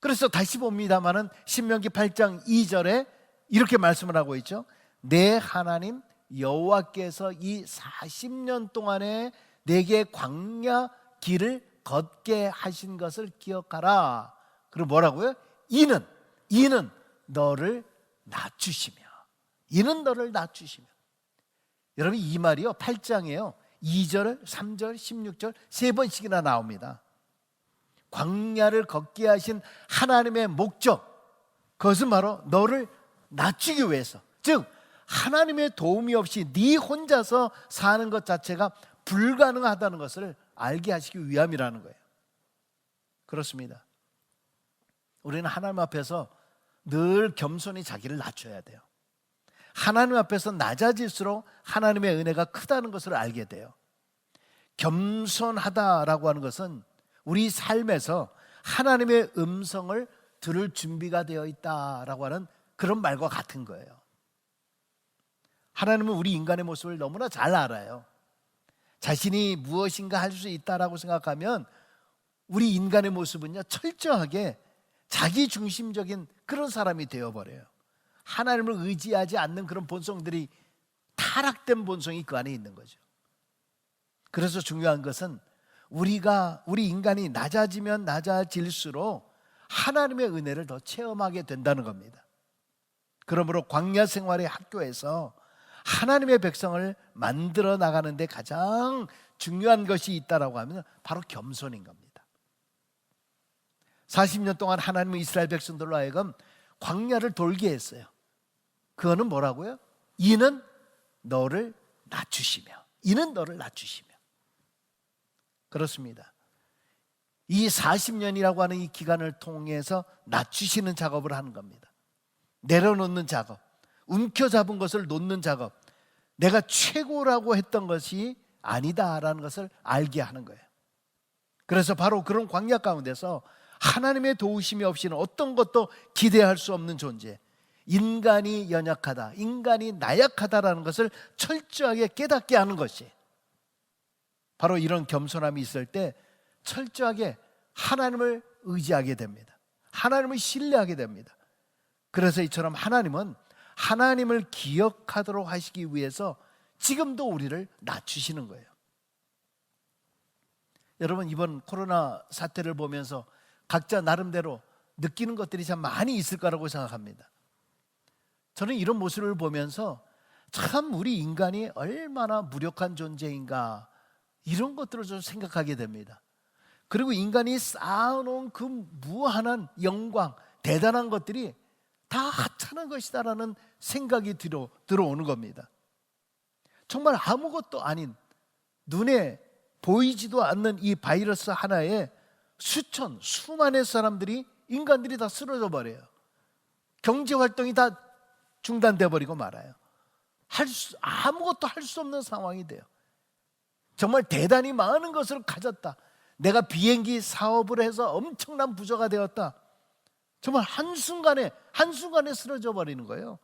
그래서 다시 봅니다마는 신명기 8장 2절에 이렇게 말씀을 하고 있죠. 내 하나님 여호와께서 이 40년 동안에 내게 광야 길을 걷게 하신 것을 기억하라. 그리고 뭐라고요? 이는 너를 낮추시며. 이는 너를 낮추시며. 여러분, 이 말이요 8장에요 2절, 3절, 16절 세 번씩이나 나옵니다. 광야를 걷게 하신 하나님의 목적, 그것은 바로 너를 낮추기 위해서, 즉 하나님의 도움이 없이 네 혼자서 사는 것 자체가 불가능하다는 것을 알게 하시기 위함이라는 거예요. 그렇습니다. 우리는 하나님 앞에서 늘 겸손히 자기를 낮춰야 돼요. 하나님 앞에서 낮아질수록 하나님의 은혜가 크다는 것을 알게 돼요. 겸손하다라고 하는 것은 우리 삶에서 하나님의 음성을 들을 준비가 되어 있다라고 하는 그런 말과 같은 거예요. 하나님은 우리 인간의 모습을 너무나 잘 알아요. 자신이 무엇인가 할 수 있다라고 생각하면 우리 인간의 모습은요 철저하게 자기중심적인 그런 사람이 되어버려요. 하나님을 의지하지 않는 그런 본성들이, 타락된 본성이 그 안에 있는 거죠. 그래서 중요한 것은 우리 인간이 낮아지면 낮아질수록 하나님의 은혜를 더 체험하게 된다는 겁니다. 그러므로 광야 생활의 학교에서 하나님의 백성을 만들어 나가는데 가장 중요한 것이 있다라고 하면 바로 겸손인 겁니다. 40년 동안 하나님은 이스라엘 백성들로 하여금 광야를 돌게 했어요. 그거는 뭐라고요? 이는 너를 낮추시며. 이는 너를 낮추시며. 그렇습니다. 이 40년이라고 하는 이 기간을 통해서 낮추시는 작업을 하는 겁니다. 내려놓는 작업, 움켜잡은 것을 놓는 작업, 내가 최고라고 했던 것이 아니다라는 것을 알게 하는 거예요. 그래서 바로 그런 광야 가운데서 하나님의 도우심이 없이는 어떤 것도 기대할 수 없는 존재, 인간이 연약하다, 인간이 나약하다라는 것을 철저하게 깨닫게 하는 것이, 바로 이런 겸손함이 있을 때 철저하게 하나님을 의지하게 됩니다. 하나님을 신뢰하게 됩니다. 그래서 이처럼 하나님은 하나님을 기억하도록 하시기 위해서 지금도 우리를 낮추시는 거예요. 여러분, 이번 코로나 사태를 보면서 각자 나름대로 느끼는 것들이 참 많이 있을 거라고 생각합니다. 저는 이런 모습을 보면서 참 우리 인간이 얼마나 무력한 존재인가, 이런 것들을 좀 생각하게 됩니다. 그리고 인간이 쌓아놓은 그 무한한 영광, 대단한 것들이 다 하찮은 것이다라는 생각이 들어오는 겁니다. 정말 아무것도 아닌, 눈에 보이지도 않는 이 바이러스 하나에 수천, 수만의 사람들이, 인간들이 다 쓰러져 버려요. 경제활동이 다 중단돼 버리고 말아요. 아무것도 할 수 없는 상황이 돼요. 정말 대단히 많은 것을 가졌다, 내가 비행기 사업을 해서 엄청난 부자가 되었다, 정말 한순간에 쓰러져 버리는 거예요.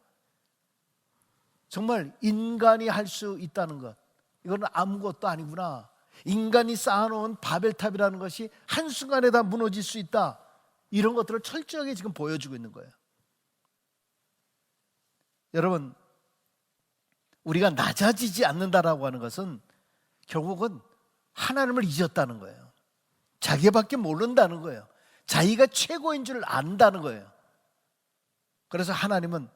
정말 인간이 할 수 있다는 것, 이거는 아무것도 아니구나. 인간이 쌓아놓은 바벨탑이라는 것이 한순간에 다 무너질 수 있다, 이런 것들을 철저하게 지금 보여주고 있는 거예요. 여러분, 우리가 낮아지지 않는다라고 하는 것은 결국은 하나님을 잊었다는 거예요. 자기밖에 모른다는 거예요. 자기가 최고인 줄 안다는 거예요. 그래서 하나님은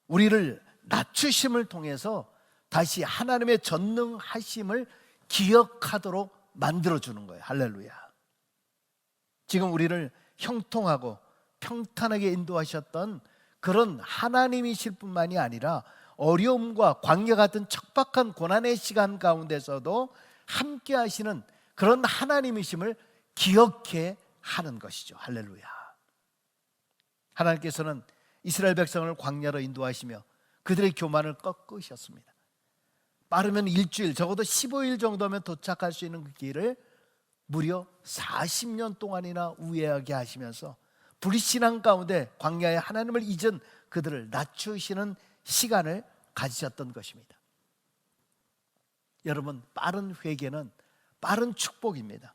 우리를 낮추심을 통해서 다시 하나님의 전능하심을 기억하도록 만들어주는 거예요. 할렐루야. 지금 우리를 형통하고 평탄하게 인도하셨던 그런 하나님이실 뿐만이 아니라 어려움과 광야 같은 척박한 고난의 시간 가운데서도 함께 하시는 그런 하나님이심을 기억해 하는 것이죠. 할렐루야. 하나님께서는 이스라엘 백성을 광야로 인도하시며 그들의 교만을 꺾으셨습니다. 빠르면 일주일, 적어도 15일 정도면 도착할 수 있는 그 길을 무려 40년 동안이나 우회하게 하시면서 불신앙 가운데 광야에 하나님을 잊은 그들을 낮추시는 시간을 가지셨던 것입니다. 여러분, 빠른 회개는 빠른 축복입니다.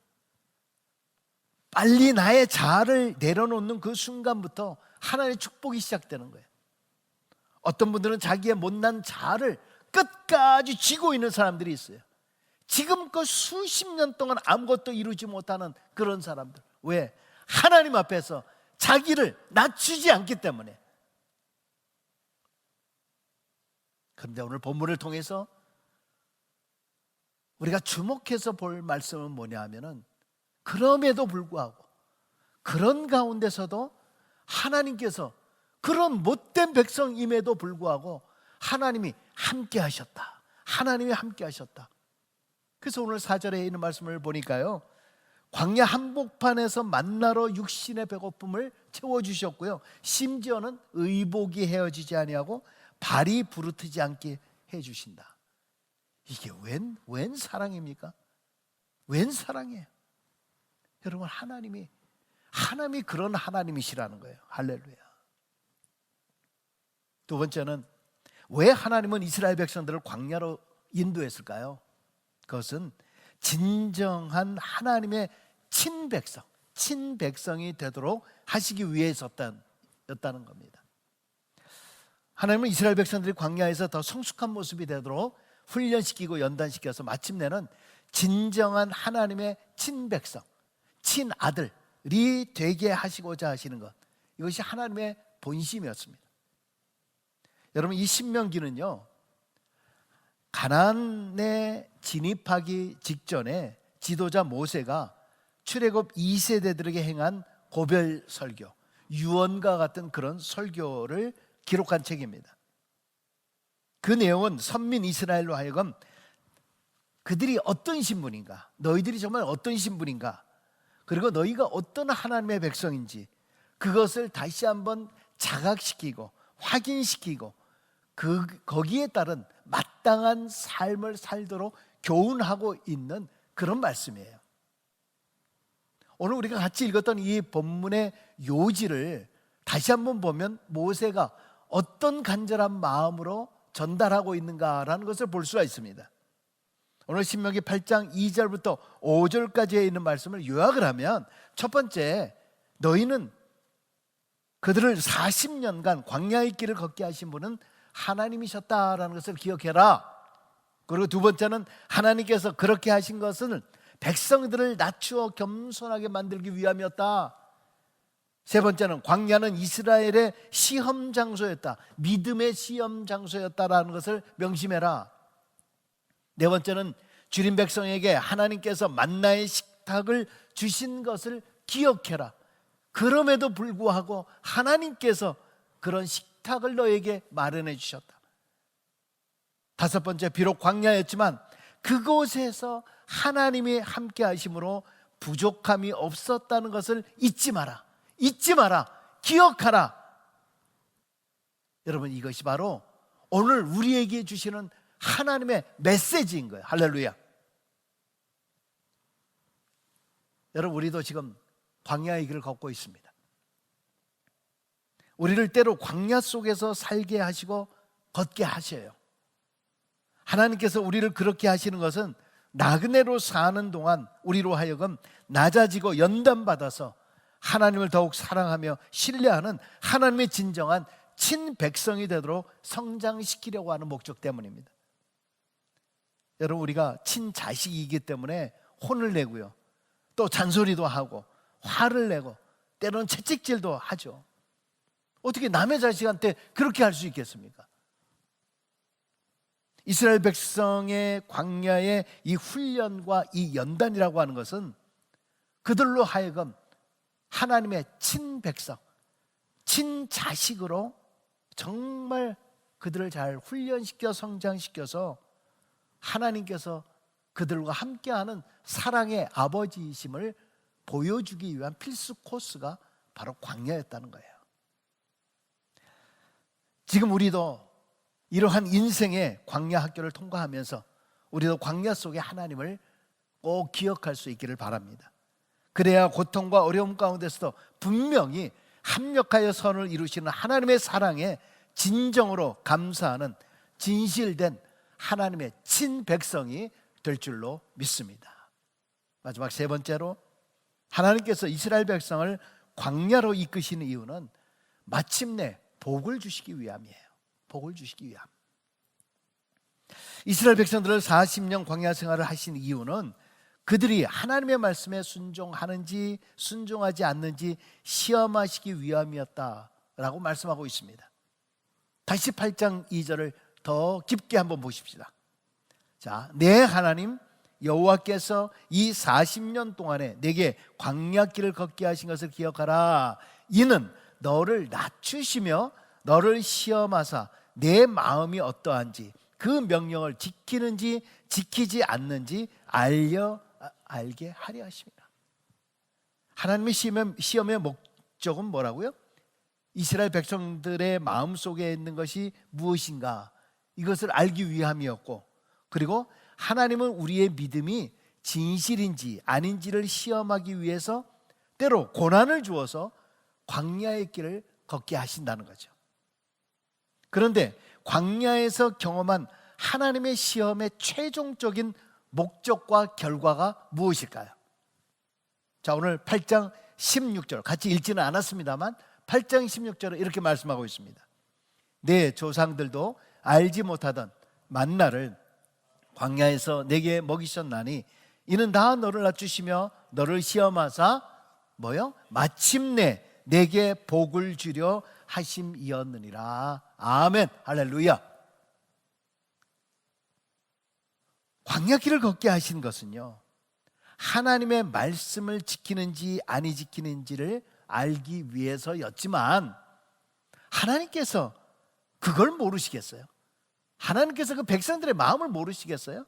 빨리 나의 자아를 내려놓는 그 순간부터 하나님의 축복이 시작되는 거예요. 어떤 분들은 자기의 못난 자아를 끝까지 쥐고 있는 사람들이 있어요. 지금껏 수십 년 동안 아무것도 이루지 못하는 그런 사람들. 왜? 하나님 앞에서 자기를 낮추지 않기 때문에. 그런데 오늘 본문을 통해서 우리가 주목해서 볼 말씀은 뭐냐 하면은, 그럼에도 불구하고 그런 가운데서도 하나님께서 그런 못된 백성임에도 불구하고 하나님이 함께 하셨다. 하나님이 함께 하셨다. 그래서 오늘 4절에 있는 말씀을 보니까요, 광야 한복판에서 만나로 육신의 배고픔을 채워주셨고요, 심지어는 의복이 헤어지지 아니하고 발이 부르트지 않게 해주신다. 이게 웬 사랑입니까? 웬 사랑이에요? 여러분, 하나님이 그런 하나님이시라는 거예요. 할렐루야. 두 번째는, 왜 하나님은 이스라엘 백성들을 광야로 인도했을까요? 그것은 진정한 하나님의 친백성이 되도록 하시기 위해서였다는 겁니다. 하나님은 이스라엘 백성들이 광야에서 더 성숙한 모습이 되도록 훈련시키고 연단시켜서 마침내는 진정한 하나님의 친백성, 친아들이 되게 하시고자 하시는 것, 이것이 하나님의 본심이었습니다. 여러분, 이 신명기는요, 가나안에 진입하기 직전에 지도자 모세가 출애굽 2세대들에게 행한 고별 설교, 유언과 같은 그런 설교를 기록한 책입니다. 그 내용은 선민 이스라엘로 하여금 그들이 어떤 신분인가, 너희들이 정말 어떤 신분인가, 그리고 너희가 어떤 하나님의 백성인지 그것을 다시 한번 자각시키고 확인시키고, 거기에 따른 마땅한 삶을 살도록 교훈하고 있는 그런 말씀이에요. 오늘 우리가 같이 읽었던 이 본문의 요지를 다시 한번 보면 모세가 어떤 간절한 마음으로 전달하고 있는가라는 것을 볼 수가 있습니다. 오늘 신명기 8장 2절부터 5절까지에 있는 말씀을 요약을 하면, 첫 번째, 너희는 그들을 40년간 광야의 길을 걷게 하신 분은 하나님이셨다라는 것을 기억해라. 그리고 두 번째는, 하나님께서 그렇게 하신 것은 백성들을 낮추어 겸손하게 만들기 위함이었다. 세 번째는, 광야는 이스라엘의 시험 장소였다, 믿음의 시험 장소였다라는 것을 명심해라. 네 번째는, 주린 백성에게 하나님께서 만나의 식탁을 주신 것을 기억해라. 그럼에도 불구하고 하나님께서 그런 식탁을 너에게 마련해 주셨다. 다섯 번째, 비록 광야였지만 그곳에서 하나님이 함께 하심으로 부족함이 없었다는 것을 잊지 마라. 잊지 마라. 기억하라. 여러분, 이것이 바로 오늘 우리에게 주시는 하나님의 메시지인 거예요. 할렐루야. 여러분, 우리도 지금 광야의 길을 걷고 있습니다. 우리를 때로 광야 속에서 살게 하시고 걷게 하셔요. 하나님께서 우리를 그렇게 하시는 것은 나그네로 사는 동안 우리로 하여금 낮아지고 연단받아서 하나님을 더욱 사랑하며 신뢰하는 하나님의 진정한 친백성이 되도록 성장시키려고 하는 목적 때문입니다. 여러분, 우리가 친자식이기 때문에 혼을 내고요, 또 잔소리도 하고 화를 내고 때로는 채찍질도 하죠. 어떻게 남의 자식한테 그렇게 할 수 있겠습니까? 이스라엘 백성의 광야의 이 훈련과 이 연단이라고 하는 것은 그들로 하여금 하나님의 친백성, 친자식으로 정말 그들을 잘 훈련시켜 성장시켜서 하나님께서 그들과 함께하는 사랑의 아버지이심을 보여주기 위한 필수 코스가 바로 광야였다는 거예요. 지금 우리도 이러한 인생의 광야 학교를 통과하면서 우리도 광야 속에 하나님을 꼭 기억할 수 있기를 바랍니다. 그래야 고통과 어려움 가운데서도 분명히 합력하여 선을 이루시는 하나님의 사랑에 진정으로 감사하는 진실된 하나님의 친백성이 될 줄로 믿습니다. 마지막 세 번째로, 하나님께서 이스라엘 백성을 광야로 이끄시는 이유는 마침내 복을 주시기 위함이에요. 복을 주시기 위함. 이스라엘 백성들을 40년 광야 생활을 하신 이유는 그들이 하나님의 말씀에 순종하는지 순종하지 않는지 시험하시기 위함이었다라고 말씀하고 있습니다. 다시 8장 2절을 더 깊게 한번 보십시다. 자, 내 하나님 여호와께서 이 40년 동안에 내게 광야길을 걷게 하신 것을 기억하라. 이는 너를 낮추시며 너를 시험하사 내 마음이 어떠한지 그 명령을 지키는지 지키지 않는지 알게 하려 하십니다. 하나님의 시험의 목적은 뭐라고요? 이스라엘 백성들의 마음속에 있는 것이 무엇인가, 이것을 알기 위함이었고, 그리고 하나님은 우리의 믿음이 진실인지 아닌지를 시험하기 위해서 때로 고난을 주어서 광야의 길을 걷게 하신다는 거죠. 그런데 광야에서 경험한 하나님의 시험의 최종적인 목적과 결과가 무엇일까요? 자, 오늘 8장 16절 같이 읽지는 않았습니다만 8장 16절은 이렇게 말씀하고 있습니다. 내 조상들도 알지 못하던 만나를 광야에서 내게 먹이셨나니 이는 다 너를 낮추시며 너를 시험하사 뭐요? 마침내 내게 복을 주려 하심이었느니라. 아멘. 할렐루야. 광야길을 걷게 하신 것은요, 하나님의 말씀을 지키는지 아니 지키는지를 알기 위해서였지만 하나님께서 그걸 모르시겠어요? 하나님께서 그 백성들의 마음을 모르시겠어요?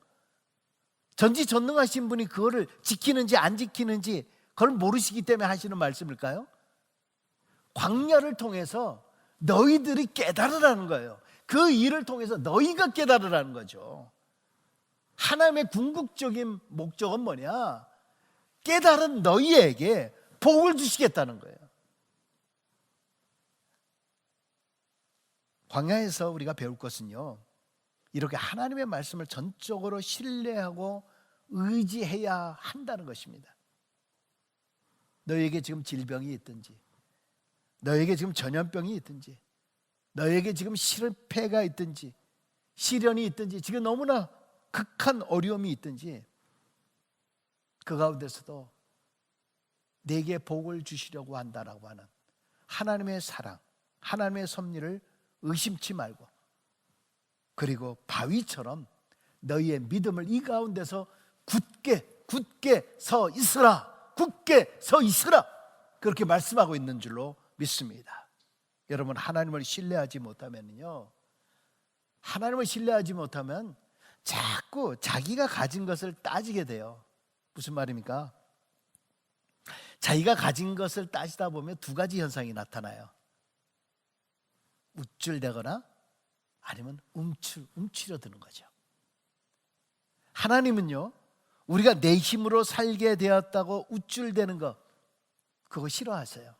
전지전능하신 분이 그거를 지키는지 안 지키는지 그걸 모르시기 때문에 하시는 말씀일까요? 광야를 통해서 너희들이 깨달으라는 거예요. 그 일을 통해서 너희가 깨달으라는 거죠. 하나님의 궁극적인 목적은 뭐냐? 깨달은 너희에게 복을 주시겠다는 거예요. 광야에서 우리가 배울 것은요, 이렇게 하나님의 말씀을 전적으로 신뢰하고 의지해야 한다는 것입니다. 너에게 지금 질병이 있든지, 너에게 지금 전염병이 있든지, 너에게 지금 실패가 있든지, 시련이 있든지, 지금 너무나 극한 어려움이 있든지, 그 가운데서도 내게 복을 주시려고 한다라고 하는 하나님의 사랑, 하나님의 섭리를 의심치 말고, 그리고 바위처럼 너희의 믿음을 이 가운데서 굳게 서 있으라, 굳게 서 있으라, 그렇게 말씀하고 있는 줄로 믿습니다. 여러분, 하나님을 신뢰하지 못하면요, 하나님을 신뢰하지 못하면 자꾸 자기가 가진 것을 따지게 돼요. 무슨 말입니까? 자기가 가진 것을 따지다 보면 두 가지 현상이 나타나요. 우쭐대거나 아니면 움츠려 드는 거죠. 하나님은요, 우리가 내 힘으로 살게 되었다고 우쭐대는 거, 그거 싫어하세요.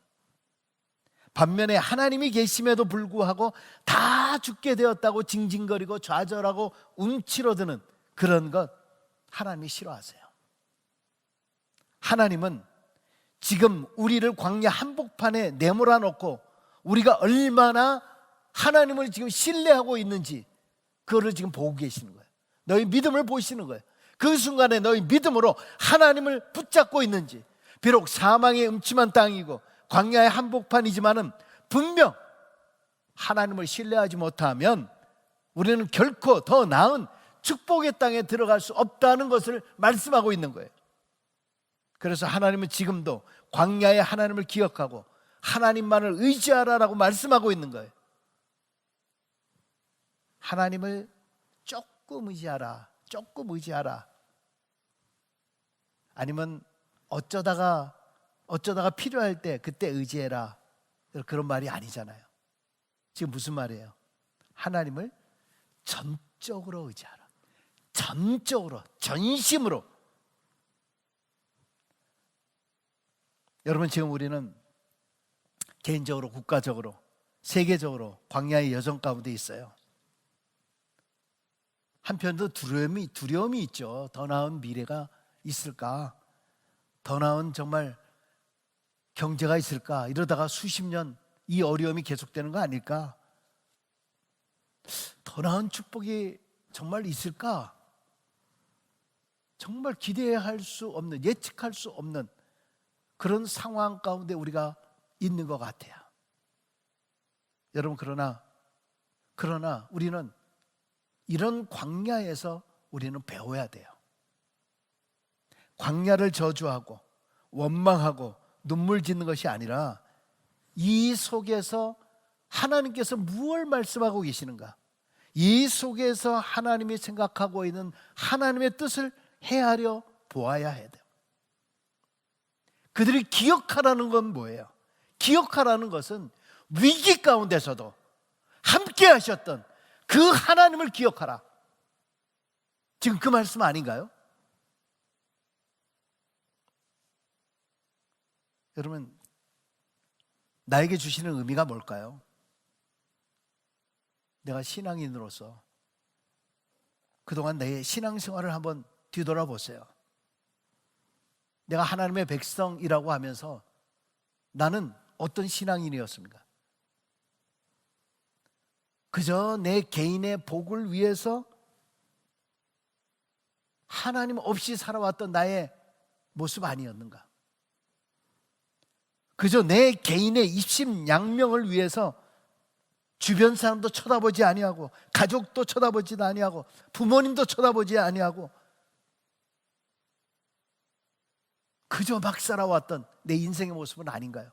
반면에 하나님이 계심에도 불구하고 다 죽게 되었다고 징징거리고 좌절하고 움츠러드는 그런 것, 하나님이 싫어하세요. 하나님은 지금 우리를 광야 한복판에 내몰아 놓고 우리가 얼마나 하나님을 지금 신뢰하고 있는지 그거를 지금 보고 계시는 거예요. 너희 믿음을 보시는 거예요. 그 순간에 너희 믿음으로 하나님을 붙잡고 있는지, 비록 사망의 음침한 땅이고 광야의 한복판이지만은 분명 하나님을 신뢰하지 못하면 우리는 결코 더 나은 축복의 땅에 들어갈 수 없다는 것을 말씀하고 있는 거예요. 그래서 하나님은 지금도 광야의 하나님을 기억하고 하나님만을 의지하라라고 말씀하고 있는 거예요. 하나님을 조금 의지하라, 조금 의지하라. 아니면 어쩌다가 필요할 때 그때 의지해라, 그런 말이 아니잖아요. 지금 무슨 말이에요? 하나님을 전적으로 의지하라, 전적으로, 전심으로. 여러분, 지금 우리는 개인적으로, 국가적으로, 세계적으로 광야의 여정 가운데 있어요. 한편도 두려움이 있죠. 더 나은 미래가 있을까? 더 나은 정말 경제가 있을까? 이러다가 수십 년 이 어려움이 계속되는 거 아닐까? 더 나은 축복이 정말 있을까? 정말 기대할 수 없는, 예측할 수 없는 그런 상황 가운데 우리가 있는 것 같아요. 여러분, 그러나 우리는 이런 광야에서 우리는 배워야 돼요. 광야를 저주하고 원망하고 눈물 짓는 것이 아니라 이 속에서 하나님께서 무엇을 말씀하고 계시는가, 이 속에서 하나님이 생각하고 있는 하나님의 뜻을 헤아려 보아야 해야 돼요. 그들이 기억하라는 건 뭐예요? 기억하라는 것은 위기 가운데서도 함께 하셨던 그 하나님을 기억하라. 지금 그 말씀 아닌가요? 여러분, 나에게 주시는 의미가 뭘까요? 내가 신앙인으로서 그동안 내 신앙생활을 한번 뒤돌아보세요. 내가 하나님의 백성이라고 하면서 나는 어떤 신앙인이었습니까? 그저 내 개인의 복을 위해서 하나님 없이 살아왔던 나의 모습 아니었는가? 그저 내 개인의 입심양명을 위해서 주변 사람도 쳐다보지 아니하고, 가족도 쳐다보지 아니하고, 부모님도 쳐다보지 아니하고, 그저 막 살아왔던 내 인생의 모습은 아닌가요?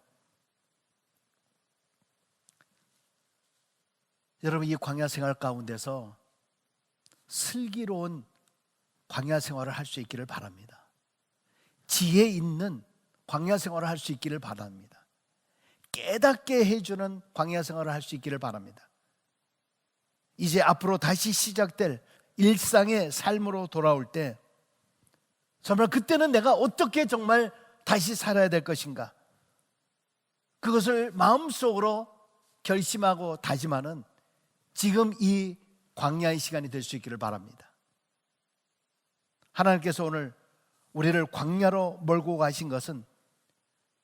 여러분, 이 광야 생활 가운데서 슬기로운 광야 생활을 할 수 있기를 바랍니다. 지혜 있는 광야 생활을 할 수 있기를 바랍니다. 깨닫게 해주는 광야 생활을 할 수 있기를 바랍니다. 이제 앞으로 다시 시작될 일상의 삶으로 돌아올 때 정말 그때는 내가 어떻게 정말 다시 살아야 될 것인가, 그것을 마음속으로 결심하고 다짐하는 지금 이 광야의 시간이 될 수 있기를 바랍니다. 하나님께서 오늘 우리를 광야로 몰고 가신 것은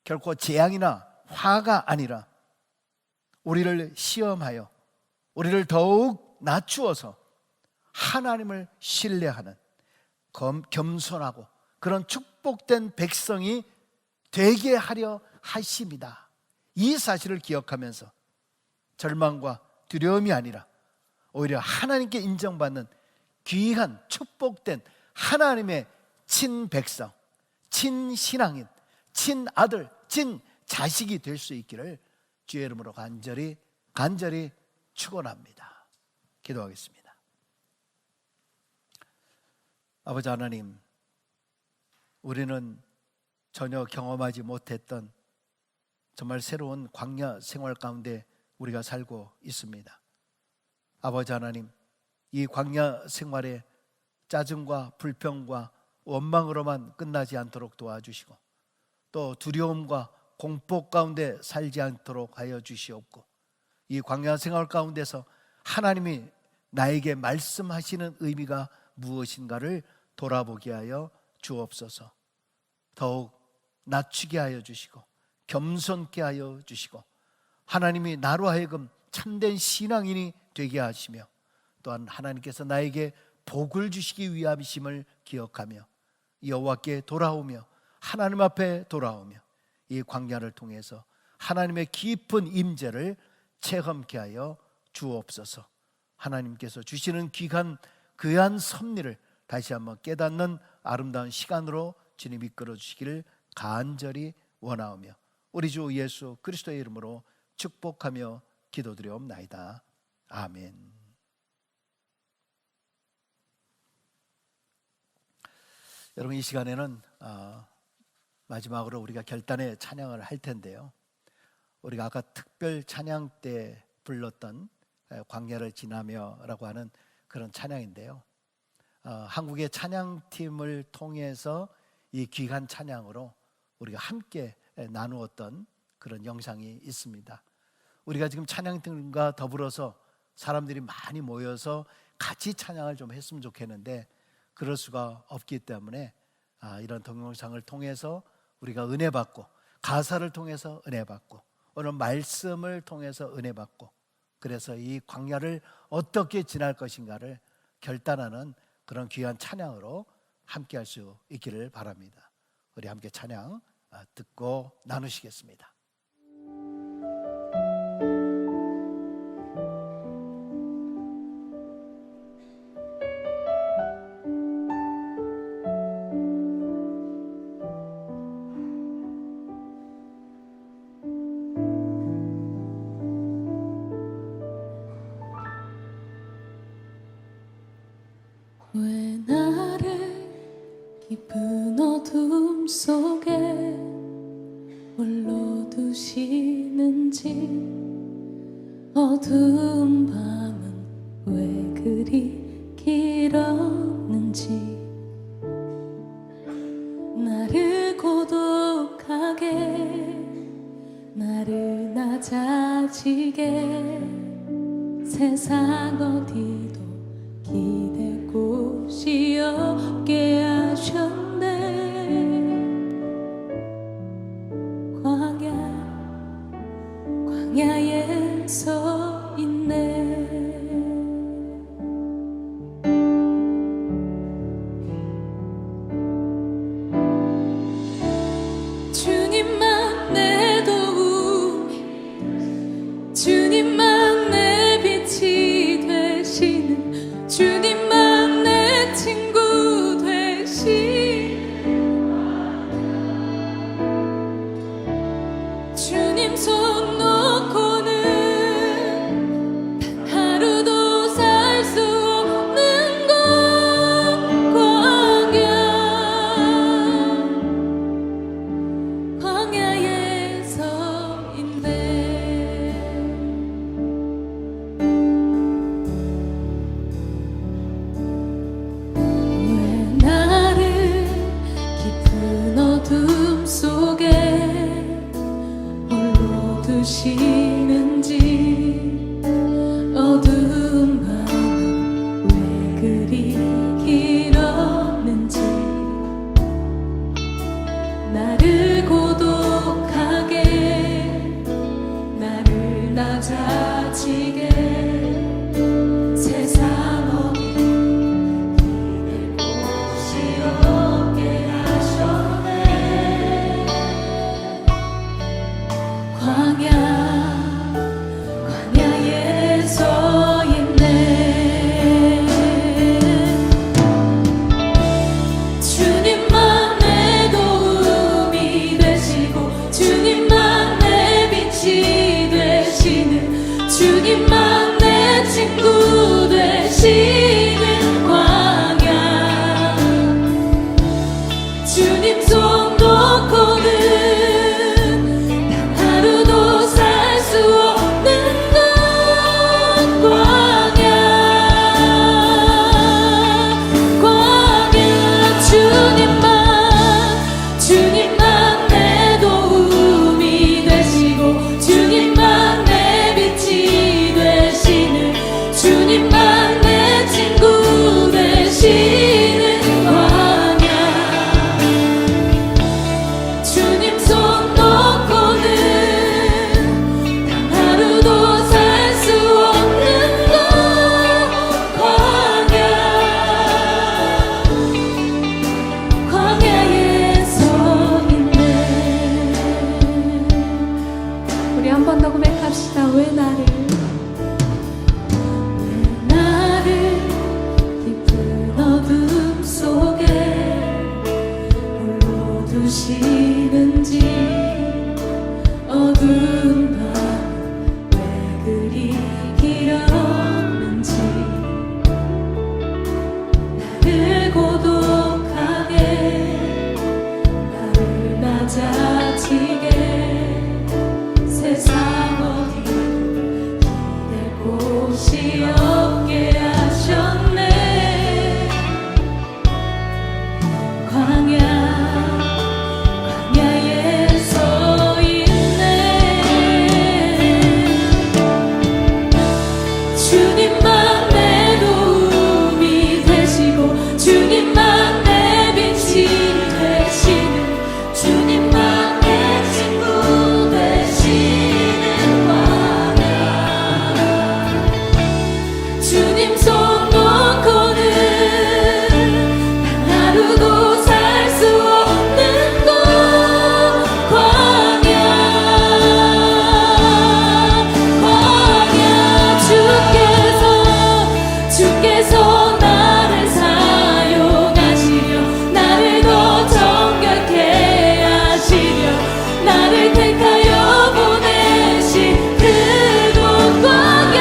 결코 재앙이나 화가 아니라 우리를 시험하여 우리를 더욱 낮추어서 하나님을 신뢰하는 겸손하고 그런 축복된 백성이 되게 하려 하십니다. 이 사실을 기억하면서 절망과 두려움이 아니라 오히려 하나님께 인정받는 귀한 축복된 하나님의 친백성, 친신앙인, 친아들, 친자식이 될 수 있기를 주의 이름으로 간절히 축원합니다. 기도하겠습니다. 아버지 하나님, 우리는 전혀 경험하지 못했던 정말 새로운 광야 생활 가운데 우리가 살고 있습니다. 아버지 하나님, 이 광야 생활에 짜증과 불평과 원망으로만 끝나지 않도록 도와주시고 또 두려움과 공포 가운데 살지 않도록 하여 주시옵고, 이 광야 생활 가운데서 하나님이 나에게 말씀하시는 의미가 무엇인가를 돌아보게 하여 주옵소서. 더욱 낮추게 하여 주시고 겸손케 하여 주시고 하나님이 나로 하여금 참된 신앙인이 되게 하시며 또한 하나님께서 나에게 복을 주시기 위함이심을 기억하며 여호와께 돌아오며 하나님 앞에 돌아오며 이 광야를 통해서 하나님의 깊은 임재를 체험케 하여 주옵소서. 하나님께서 주시는 귀한 섭리를 다시 한번 깨닫는 아름다운 시간으로 주님 이끌어 주시기를 간절히 원하오며 우리 주 예수 그리스도의 이름으로 축복하며 기도드리옵나이다. 아멘. 여러분, 이 시간에는 마지막으로 우리가 결단의 찬양을 할 텐데요, 우리가 아까 특별 찬양 때 불렀던 광야를 지나며라고 하는 그런 찬양인데요, 한국의 찬양팀을 통해서 이 귀한 찬양으로 우리가 함께 나누었던 그런 영상이 있습니다. 우리가 지금 찬양팀과 더불어서 사람들이 많이 모여서 같이 찬양을 좀 했으면 좋겠는데 그럴 수가 없기 때문에 이런 동영상을 통해서 우리가 은혜 받고, 가사를 통해서 은혜 받고, 오늘 말씀을 통해서 은혜 받고, 그래서 이 광야를 어떻게 지날 것인가를 결단하는 그런 귀한 찬양으로 함께 할 수 있기를 바랍니다. 우리 함께 찬양 듣고 나누시겠습니다. 왜 나를 깊은 어둠 속에 홀로 두시는지, 어두운 밤은 왜 그리 길었는지, 나를 고독하게, 나를 낮아지게, 세상 어디도 기댈 곳이 없게 하셨네. 광야에 서 있네. 주님만 내 도움, 주님만 내 빛이 되시는, 주님만 내 친구, 주님만 내 도움이 되시고 주님만 내 빛이 되시는 주님만 내 친구 되시는 광야 주님 손 놓고는 단 하루도 살 수 없는 곳 광야 주께서 나를 사용하시려 나를 더 정결케 하시려 나를 택하여 보내신 그곳 광야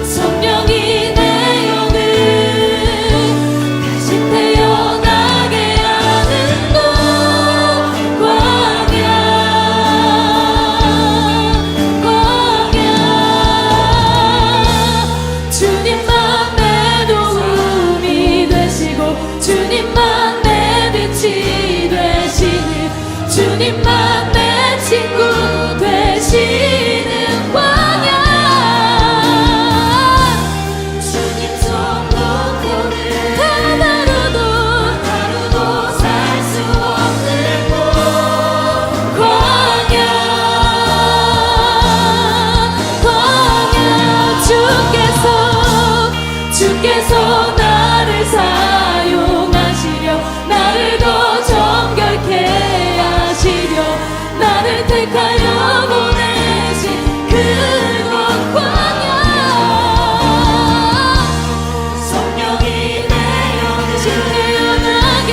성령이 내 영을 다시 태어나게 하는 곳 광야 주님만 내 도움이 되시고 주님만 내 빛이 되시는 주님만 내 친구 되시는 광야 주님 손 놓고는 단 하루도 살 수 없는 곳 광야 주께서 나를 사용하시려 나를 더 정결케 하시려 나를 택하여 보내신 그곳 광야 성령이 내 영을 태어나게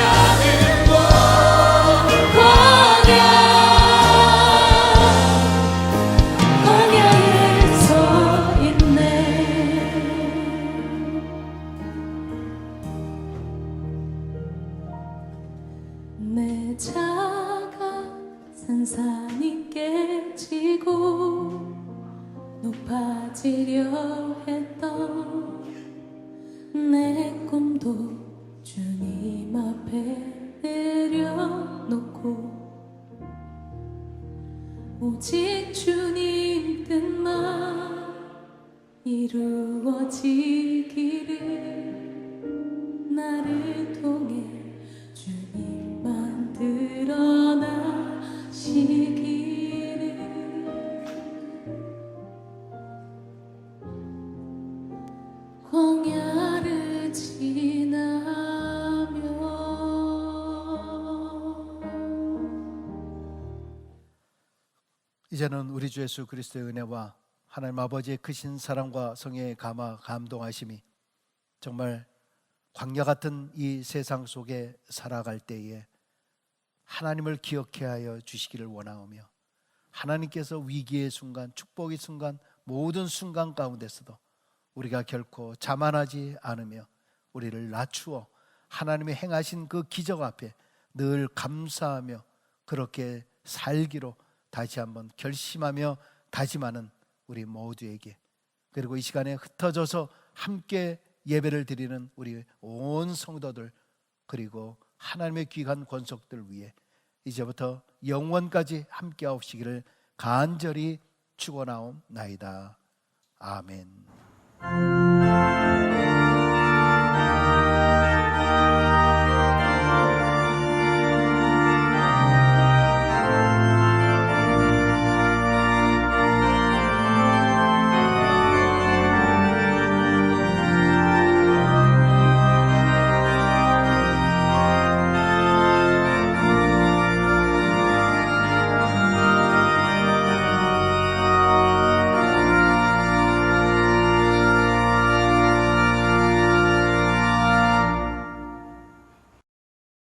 하는 곳 광야 광야에 서 있네 내 작은 산이 깨지고 높아지려 했던 내 꿈도 주님 앞에 내려놓고 오직 주님 뜻만 이루어지기를 나를 통해 주님만 드러나시기를 광야를 지나며 이제는 우리 주 예수 그리스도의 은혜와 하나님 아버지의 크신 사랑과 성령의 감동하심이 정말 광야 같은 이 세상 속에 살아갈 때에 하나님을 기억해 하여 주시기를 원하오며 하나님께서 위기의 순간, 축복의 순간, 모든 순간 가운데서도 우리가 결코 자만하지 않으며 우리를 낮추어 하나님의 행하신 그 기적 앞에 늘 감사하며 그렇게 살기로 다시 한번 결심하며 다짐하는 우리 모두에게, 그리고 이 시간에 흩어져서 함께 예배를 드리는 우리 온 성도들, 그리고 하나님의 귀한 권속들 위해 이제부터 영원까지 함께 하옵시기를 간절히 축원하옵나이다. 아멘.